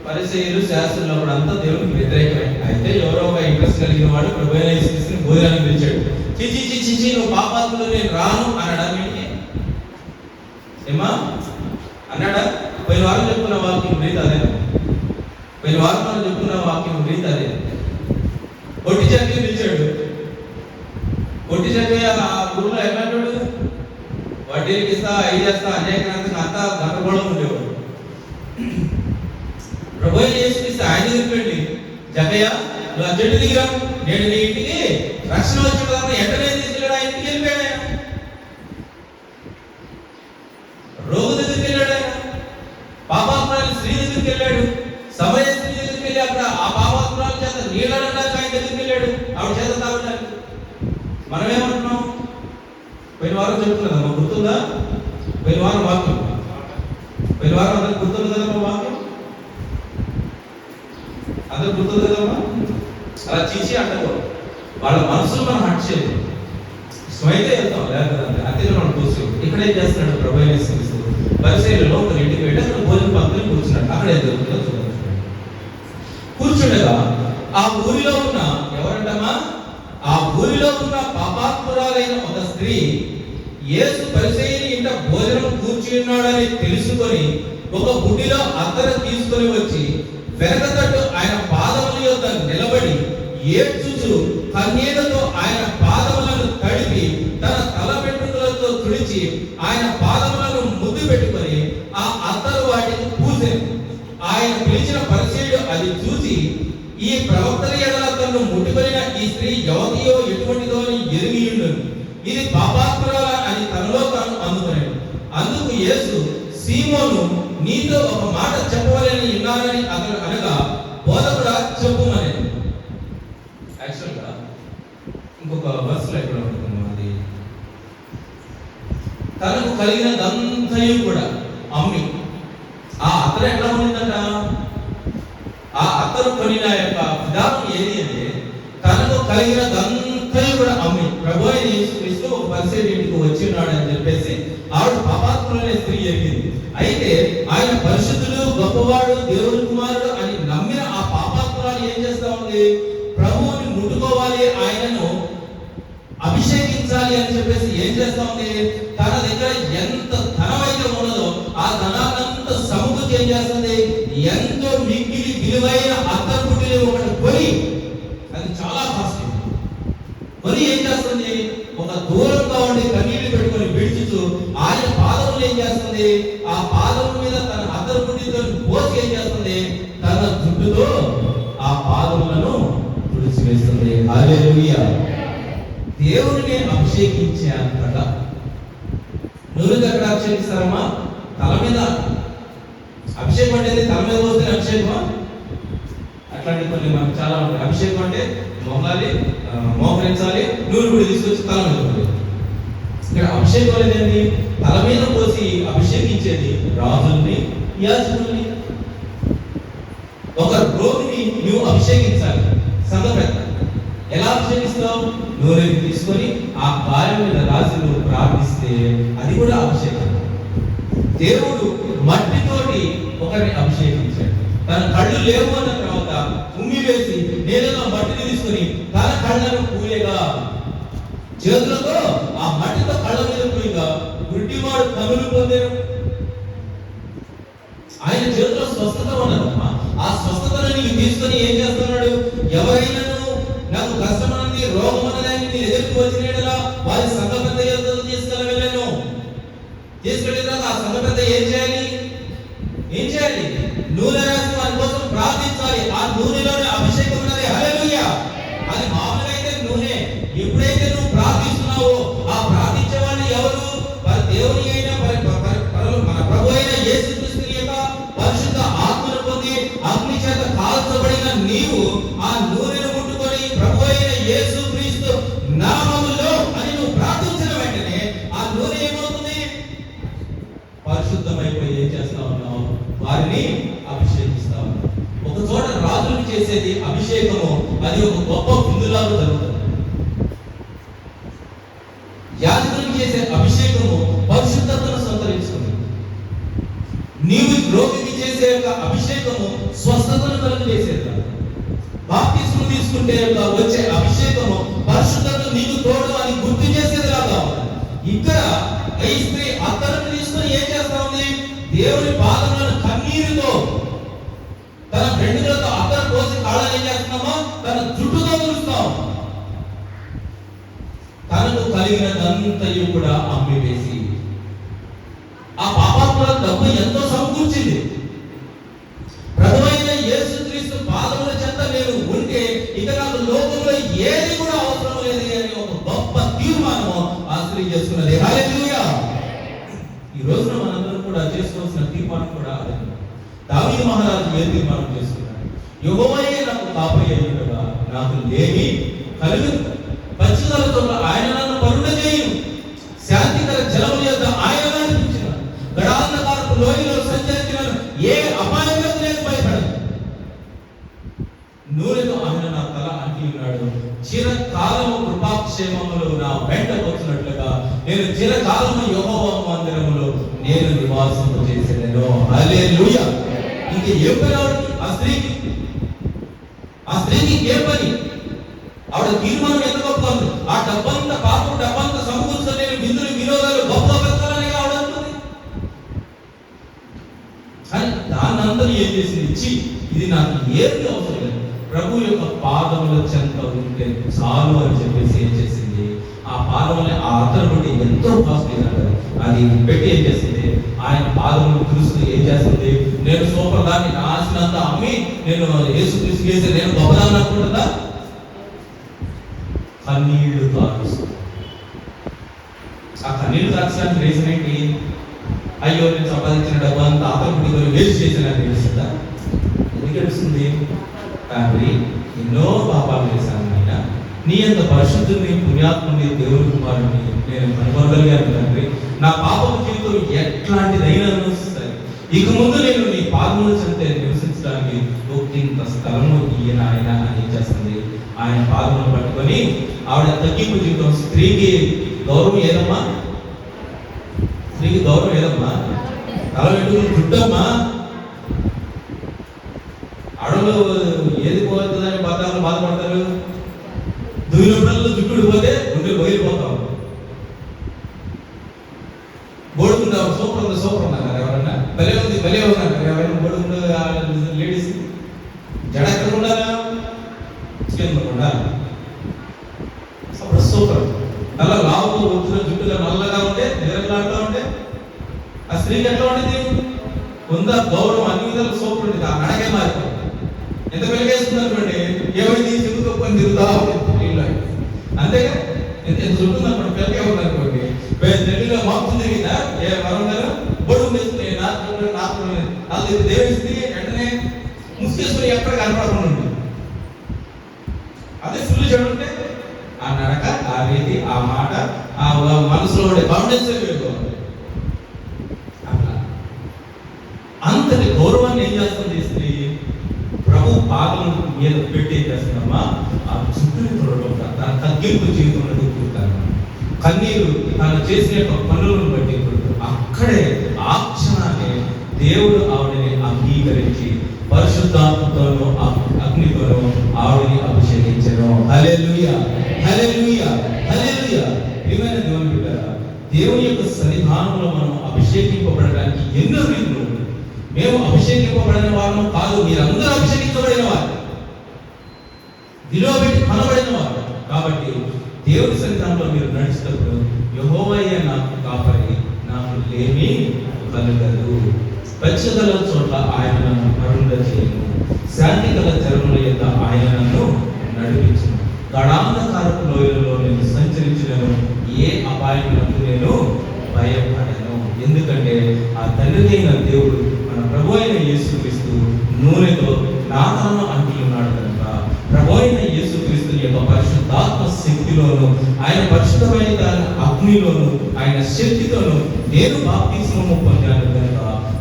పరిసయ్యులు, శాస్త్రులు అప్పుడు అంతా దేవునికి వ్యతిరేకమే. అయితే ఎవరో ఒక ఇంట్రెస్ట్ కలిగిన వాడు ప్రభు అయిన యేసుక్రీస్తుని భోజనానికి పిలిచాడు. చిచి నువ్వు పాపాత్ముడు, నేను రాను అన్నాడా? ఏమా అన్నాడా? పోయిన వారం చెప్పుకున్న వాక్యం రీతి అదే. పోయిన వారం మనం చెప్పుకున్న వాక్యం రీతి అదే. ఒట్టి చక్కి పిలిచాడు. ఒట్టి చక్కి ఆ ఊళ్ళో ఏమంటాడు? వడ్డీలకి ఇస్తా, అవి చేస్తా, అనేక అంతా గందరగోళం ఉండేవాడు. ప్రభు యేసుక్రీస్తు ఆయన చెప్పండి, జకయ్య నువ్వు ఆ చెట్టు దిగిరా, నేను నీ ఇంటికి రక్షణ వచ్చిన తర్వాత ఎంటనే తీసుకెళ్ళాడు. ఆయన ఇంటికి వెళ్ళిపోయాడు. ఆయన రోగు దగ్గరికి వెళ్ళాడు. ఆయన పాపాత్మురాలు స్త్రీ దగ్గరికి వెళ్ళాడు. సమయ స్త్రీ దగ్గరికి వెళ్ళి అక్కడ ఆ పాపాత్మురాలు చేత నీళ్ళడానికి ఆయన దగ్గరికి వెళ్ళాడు. ఆవిడ చేత తాగడానికి. మనమేమంటున్నాం? పోయిన వారం చెప్తున్నదమ్మా, గుర్తుందా? పోయిన వారం వాక్యం, పోయిన వారం అందరికి గుర్తుంది కదమ్మా వాక్యం? అందరు గుర్తుంది కదమ్మా? అలా చీచి అంటారు. వాళ్ళ మనసులు మనం హట్ చేయదు. స్వైతే వెళ్తాం, లేకపోతే అంతే మనం కూర్చో. ఇక్కడ ఏం చేస్తున్నాడు ప్రభు యేసుక్రీస్తు? పరిసయ్యులలో ఒక ఇంటికి వెళ్ళి అక్కడ భోజన పంక్తిని కూర్చున్నాడు. అక్కడ ఏం జరుగుతుందో చూడండి. కూర్చుండగా ఆ ఊరిలో ఉన్న ఎవరంటమ్మా? ఆ ఊరిలో ఉన్న పాపాత్మురాలైన ఒక స్త్రీ యేసు పరిసయ్యుని ఇంట భోజనం కూర్చున్నాడని తెలుసుకొని ఒక బుడ్డిలో అత్తరు తీసుకొని వచ్చి వెనక తట్టు ఆయన పాదముల యొద్ద నిలబడి ఏడ్చుచు కన్నీళ్లతో ఆయన పాదములను తడిపి తన తల వెంట్రుకలతో తుడిచి ఆయన పాదములను ముద్దు పెట్టుకొని ఆ అత్తరు వాటికి పూసెను. ఆయన పిలిచిన పరిసయ్యుడు అది చూసి, ఈ ప్రవక్తల ఎడల తన్ను ముట్టుకొనిన ఈ స్త్రీ యువతియో ఎటువంటిదో అని ఎరిగియుండును. ఇది పాపాత్మురాల అని తనలో తాను అందుకునేది. అందుకు యేసు, సీమోను, నీతో ఒక మాట చెప్పవాలని ఉన్నానని అతను అనగా, బోధకుడా చెప్పుమనేది. యాక్చువల్గా ఇంకొక వర్స్లో ఎక్కడ ఉంటుంది, అది తనకు కలిగినదంతయు కూడా అమ్మి, ఆ అతను ఎట్లా ఉండిందట, ఆ అతను కొనిన యొక్క విధానం ఏది అంటే, తనకు కలిగినదంతయు కూడా అమ్మి ప్రభు అయిన యేసుక్రీస్తు ఒక పరిసయ్యుడి ఇంటికి వచ్చి ఉన్నాడు అని చెప్పేసి ఆవిడ పాపాత్ములైన స్త్రీ ఎరిగింది. అయితే ఆయన పరిశుద్ధుడు, గొప్పవాడు, దేవుని కుమారుడు అని నమ్మిన ఆ పాపాత్మురాలు ఏం చేస్తా ఉంది, ప్రభువుని ముట్టుకోవాలి, ఆయనను అభిషేకించాలి అని చెప్పేసి ఏం చేస్తా ఉంది, తన దగ్గర ఎంత ధనమైతే ఉన్నదో ఆ ధనాన్నంత సమకూర్చి ఏం చేస్తుంది, ఎంతో మిక్కిలి విలువైన అత్తరుపుటిని ఒకటి కొని, అది చాలా కాస్ట్, కొని ఏం చేస్తుంది, ఒక దూరంగా ఉండి కన్నీళ్లు పెట్టుకొని విడిచుతూ ఆయన పాదములు ఏం చేస్తుంది, ఆ పాదముల మీద తన అత్తరుపుటితో పోసి ఏం చేస్తుంది, తన జుట్టుతో ఆ పాదములను తుడిచివేస్తుంది. హల్లెలూయా. దేవుడిని అభిషేకించే అంతగా నూనె ఎక్కడ అభిషేకిస్తారమ్మా? తల మీద. అభిషేకం అంటే తల మీద పోస్తే అభిషేకమా? అట్లాంటి కొన్ని మనకు చాలా ఉంటాయి. అభిషేకం అంటే మొహాలి, మోకరించాలి, నూనె కూడా తీసుకొచ్చి తల మీద పోయి. ఇక్కడ అభిషేకం అనేది తల మీద పోసి అభిషేకించేది రాజుల్ని, యాజకుల్ని. ఒక రోగిని నువ్వు అభిషేకించాలి, సంఘ పెద్ద. ఎలా అభిషేకిస్తావు? నూనెని తీసుకొని ఆ గాయం మీద రాసి నువ్వు ప్రార్థిస్తే అది కూడా అభిషేకం. దేవుడు మట్టితోటి ఒకరిని అభిషేకించాడు. తన కళ్ళు లేవు అన్న తర్వాత ఉమ్మి వేసి నేలలో మట్టిని తీసుకొని తన కళ్ళను పూయగా, చేతులతో ఆ మట్టితో కళ్ళ మీద పూయగా గుడ్డివాడు కనులు పొందారు. ఆయన చేతిలో స్వస్థత ఉన్నదమ్మా. ఆ స్వస్థతను నీకు తీసుకొని ఏం చేస్తున్నాడు, ఎవరైనా నాకు కష్టమన్నది, రోగం అన్నదాన్ని నీ ఎదుర్కొ వచ్చినలా వారి సంఘ పెద్ద యోధులు తీసుకెళ్ళను. తీసుకెళ్ళిన తర్వాత ఆ సంఘ పెద్ద ఏం చేయాలి, నూనె రాసి వారి కోసం ప్రార్థించాలి. ఆ నూనెలోనే అభిషేకం ఉన్నది. హల్లెలూయా. అది మామూలుగా అయితే నూనె. ఎప్పుడైతే నువ్వు ప్రార్థిస్తున్నావో ఆ ప్రార్థించే వాళ్ళు ఎవరు, వారి దేవుని అయిన మన ప్రభు అయిన యేసుక్రీస్తు యొక్క పరిశుద్ధ ఆత్మను పొంది అగ్ని చేత కాల్చబడిన నీవు ఆ నూనెను ముట్టుకొని ప్రభు అయిన యేసుక్రీస్తు నామములో అని నువ్వు ప్రార్థించిన వెంటనే ఆ నూనె ఏమవుతుంది, పరిశుద్ధమైపోయి ఏం చేస్తా ఉన్నావు, వారిని అభిషేకిస్తా ఉన్నావు. ఒక చోట రాజులు చేసేది అభిషేకము, అది ఒక గొప్ప విందులాగా జరుగుతుంది. యాజకులకు చేసే అభిషేకము పరిశుద్ధతను సంతరించుకుంది. నీవు రోగికి చేసే యొక్క అభిషేకము స్వస్థతను కలుగజేసేది. బాప్తిస్మం తీసుకుంటే వచ్చే అభిషేకము పరిశుద్ధత నీకు తోడు అని గుర్తు చేసేదిలాగా. ఇక్కడ ఈ స్త్రీ అత్తరుని తీసుకుని ఏం చేస్తా ఉంది, దేవుని పాదములను కన్నీరుతో తన వెంట్రుకలతో అత్తరు పోసి కాళ్ళని ఏం చేస్తున్నామో తన జుట్టుతో తుడుస్తాం. తనకు కలిగినదంతయు కూడా అమ్మి వేసి ఆ పాపాత్ముల డబ్బు ఎంతో సమకూర్చింది. ప్రభువైన యేసుక్రీస్తు పాదముల చెంత నేను ఉంటే ఇక నాకు లోకంలో ఏది కూడా అవసరం లేదు అని ఒక గొప్ప తీర్మానము ఆ స్త్రీ చేసుకున్నది. హల్లెలూయా. ఈ రోజున మనందరం కూడా చేసుకోవాల్సిన తీర్మానం కూడా అదే. దావీదు మహారాజు ఏ తీర్మానం చేసుకున్నాడు, యెహోవాయే నాకు కాపరి అయ్యుండగా నాకు లేమి కలుగదు, పచ్చిదల చోట్ల ఆయన నన్ను పరుండ చేయును, శాంతికర జలముల యొద్ద ఆయన నడిపించిన, గడాంధకారపు లోయలో సంచరించిన, ఏ అపాయములకు నేను భయపడను. నూనెతో ఆయన నా తల అంటి ఉన్నాడు, చిరకాలము కృపాక్షేమములు నా వెంట వచ్చినట్లుగా నేను చిరకాలము యెహోవా మందిరములో నేను నివాసము చేసేదను. హల్లెలూయా. ఇంక ఏం పని ఆ స్త్రీకి? ఆ స్త్రీకి ఏం పని? ఆవిడ తీర్మానం ఎంత గొప్ప ఉంది. ఆ డబ్బంతా పాపం డబ్బంతా సమకూర్చుకొని నేను విందులు వినోదాలు గొప్ప పెద్దలని ఆవిడ అంటుంది. కానీ దాన్నంతా ఏం చేసింది, ఇచ్చి ఇది నాకు ఏది అవసరం లేదు, ప్రభు యొక్క పాదముల చెంత ఉంటే చాలు అని చెప్పేసి ఏం చేసింది, ఆ పాదములని ఆ అతను నుండి ఎంతో కాస్ట్లీ అంటారు అది పెట్టి ఏం చేసింది, ఆయన పాదములు చూస్తూ ఏం చేస్తుంది, నేను సూపర్ దాన్ని నా ఆశనంతా అమ్మి నేను యేసుక్రీస్తు చేసి నేను గొప్పదాన్ని అనుకుంటుందా? కన్నీళ్లు తాగుస్తుంది. ఆ కన్నీళ్ళు దాచడానికి రీజన్ ఏంటి? అయ్యో నేను సంపాదించిన డబ్బు అంతా ఆకలి వేస్ట్ చేసిన తెలుస్తుందా? ఎందుకు తెలుస్తుంది? తండ్రి ఎన్నో పాపాలు చేశాను ఆయన, నీ అంత పరిశుద్ధుని పుణ్యాత్ముని దేవుని కుమారుని నేను కనుగొనగలిగాను తండ్రి. నా పాపం జీవితం ఎట్లాంటిదైనా సరే ఇక ముందు నేను నీ పాదముల చెంతే నివసించడానికి ఒక్కింత స్థలము ఈయన ఆయన అని చేస్తుంది. ఆయన పాదములు పట్టుకొని ఆవిడ తగ్గింపు జీవితం. స్త్రీకి గౌరవం ఏదమ్మా? స్త్రీకి గౌరవం ఏదమ్మా? తల వెంట్రుకలు జుట్టమ్మా. ఆడలు ఏది పోతుందని బాధపడతారు. దువ్వినప్పుడల్లా జుట్టుడు పోతే గుండె బయలుపోతాం. బోడుగుండ సూపర్ ఉన్నారు ఎవరన్నా? భలే ఉన్నారు ఎవరైనా బోడుగుండ లేడీస్ జడ ఎక్కడ ఉండాలా? ఉండాలి. అప్పుడు సూపర్. నల్ల లావుతో వచ్చిన జుట్టుగా నల్లగా ఉంటే నిరలాడుతూ ఉంటే ఆ స్త్రీకి ఎట్లా ఉండేది? ఉందా గౌరవం అన్ని విధాలు సూపర్ ఉండేది. ఆ నడకే మారిపోయింది. ఎంత వెలిగేస్తుందనుకోండి, ఏమైంది చెబుతూ పని తిరుగుతా అంతేగా. ఎంత చుట్టూ అనుకోండి, పెళ్ళగే ఉందనుకోండి, నెల్లిలో మాంసం తిరిగిందా ఏ వరం గారు బొడుగు వేసుకుని నాకు దేవిస్తే వెంటనే ముసుకేసుకుని ఎక్కడ కనపడకుండా ఉంటుంది. అదే ఫుల్ చెడు ఉంటే ఆ నడక, ఆ రీతి, ఆ మాట, ఆ మనసులో ఉండే కాన్ఫిడెన్స్ అట్లా అంతటి గౌరవాన్ని ఏం చేస్తుంది స్త్రీ? ప్రభు పాదం మీద పెట్టి చేస్తున్నామా ఆ చుట్టూ చూడడం, తన తగ్గింపు జీవితంలో కూర్చుంటాను. కన్నీరు తను చేసిన పనులను బట్టి అక్కడే ఆ క్షణాన్ని దేవుడు ఆవిడని అంగీకరించి పరిశుద్ధాత్మతోనూ అగ్నితోనూ ఆవిడని అభిషేకించను. హల్లెలూయా, హల్లెలూయా, హల్లెలూయా. ప్రియమైన దేవుని బిడ్డలారా, దేవుని యొక్క సన్నిధానంలో మనం అభిషేకింపబడడానికి ఎన్నో రీతులు. మేము అభిషేకింపబడిన వారము కాదు, మీరందరూ అభిషేకించబడిన వారు, విలువ పెట్టి కనబడిన వారు. కాబట్టి దేవుని సన్నిధానంలో మీరు నడిచినప్పుడు యెహోవాయే నాకు కాపరి, నాకు లేమి కలుగదు. వెచ్చగల చోట్ల ఆయన నన్ను కరుణించను, శాంతి గల జలముల యొక్క ఆయన నన్ను నడిపించును. గడాంధకారపు లోయలలో నేను సంచరించినను, ఏ అపాయములకు నేను భయపడను. ఎందుకంటే ఆ తండ్రి అయిన దేవుడు మన ప్రభు అయిన యేసుక్రీస్తు నూనెతో నా తలను అంటి ఉన్నాడు కనుక, ప్రభు అయిన యేసుక్రీస్తు యొక్క పరిశుద్ధాత్మ శక్తిలోను, ఆయన పరిశుద్ధమైన అగ్నిలోను, ఆయన శక్తితోను నేను బాప్తిస్మము పొందాను కనుక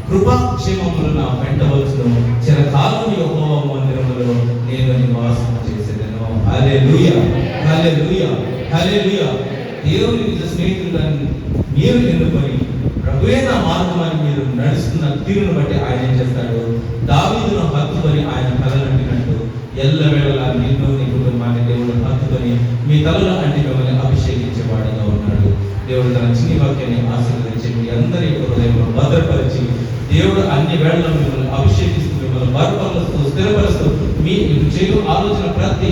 కృపాక్షేమములు నా వెంటవచ్చును. చిరకాలం యెహోవా మందిరములో నేను నివాసం చేసేదను. హల్లెలూయా, హల్లెలూయా, హల్లెలూయా. దేవుని నిజ స్నేహితులను మీరు ఎన్నుకొని ప్రభువే నా మార్గం అని మీరు నడుస్తున్న తీరును బట్టి ఆయన ఏం చేస్తాడు? దావీదును హత్తుకొని ఆయన తలనంటినట్టు ఎల్లవేళలా నిన్ను నీ కుటుంబాన్ని దేవుడు హత్తుకొని మీ తలలో అంటే మిమ్మల్ని అభిషేకించేవాడిగా ఉన్నాడు. దేవుడు తన చిన్ని వాక్యాన్ని ఆశీర్వదించి మీ అందరి యొక్క హృదయంలో భద్రపరిచి దేవుడు అన్ని వేళల్లో మిమ్మల్ని అభిషేకిస్తూ మిమ్మల్ని బలపరుస్తూ స్థిరపరుస్తూ మీ చేయు ఆలోచన ప్రతి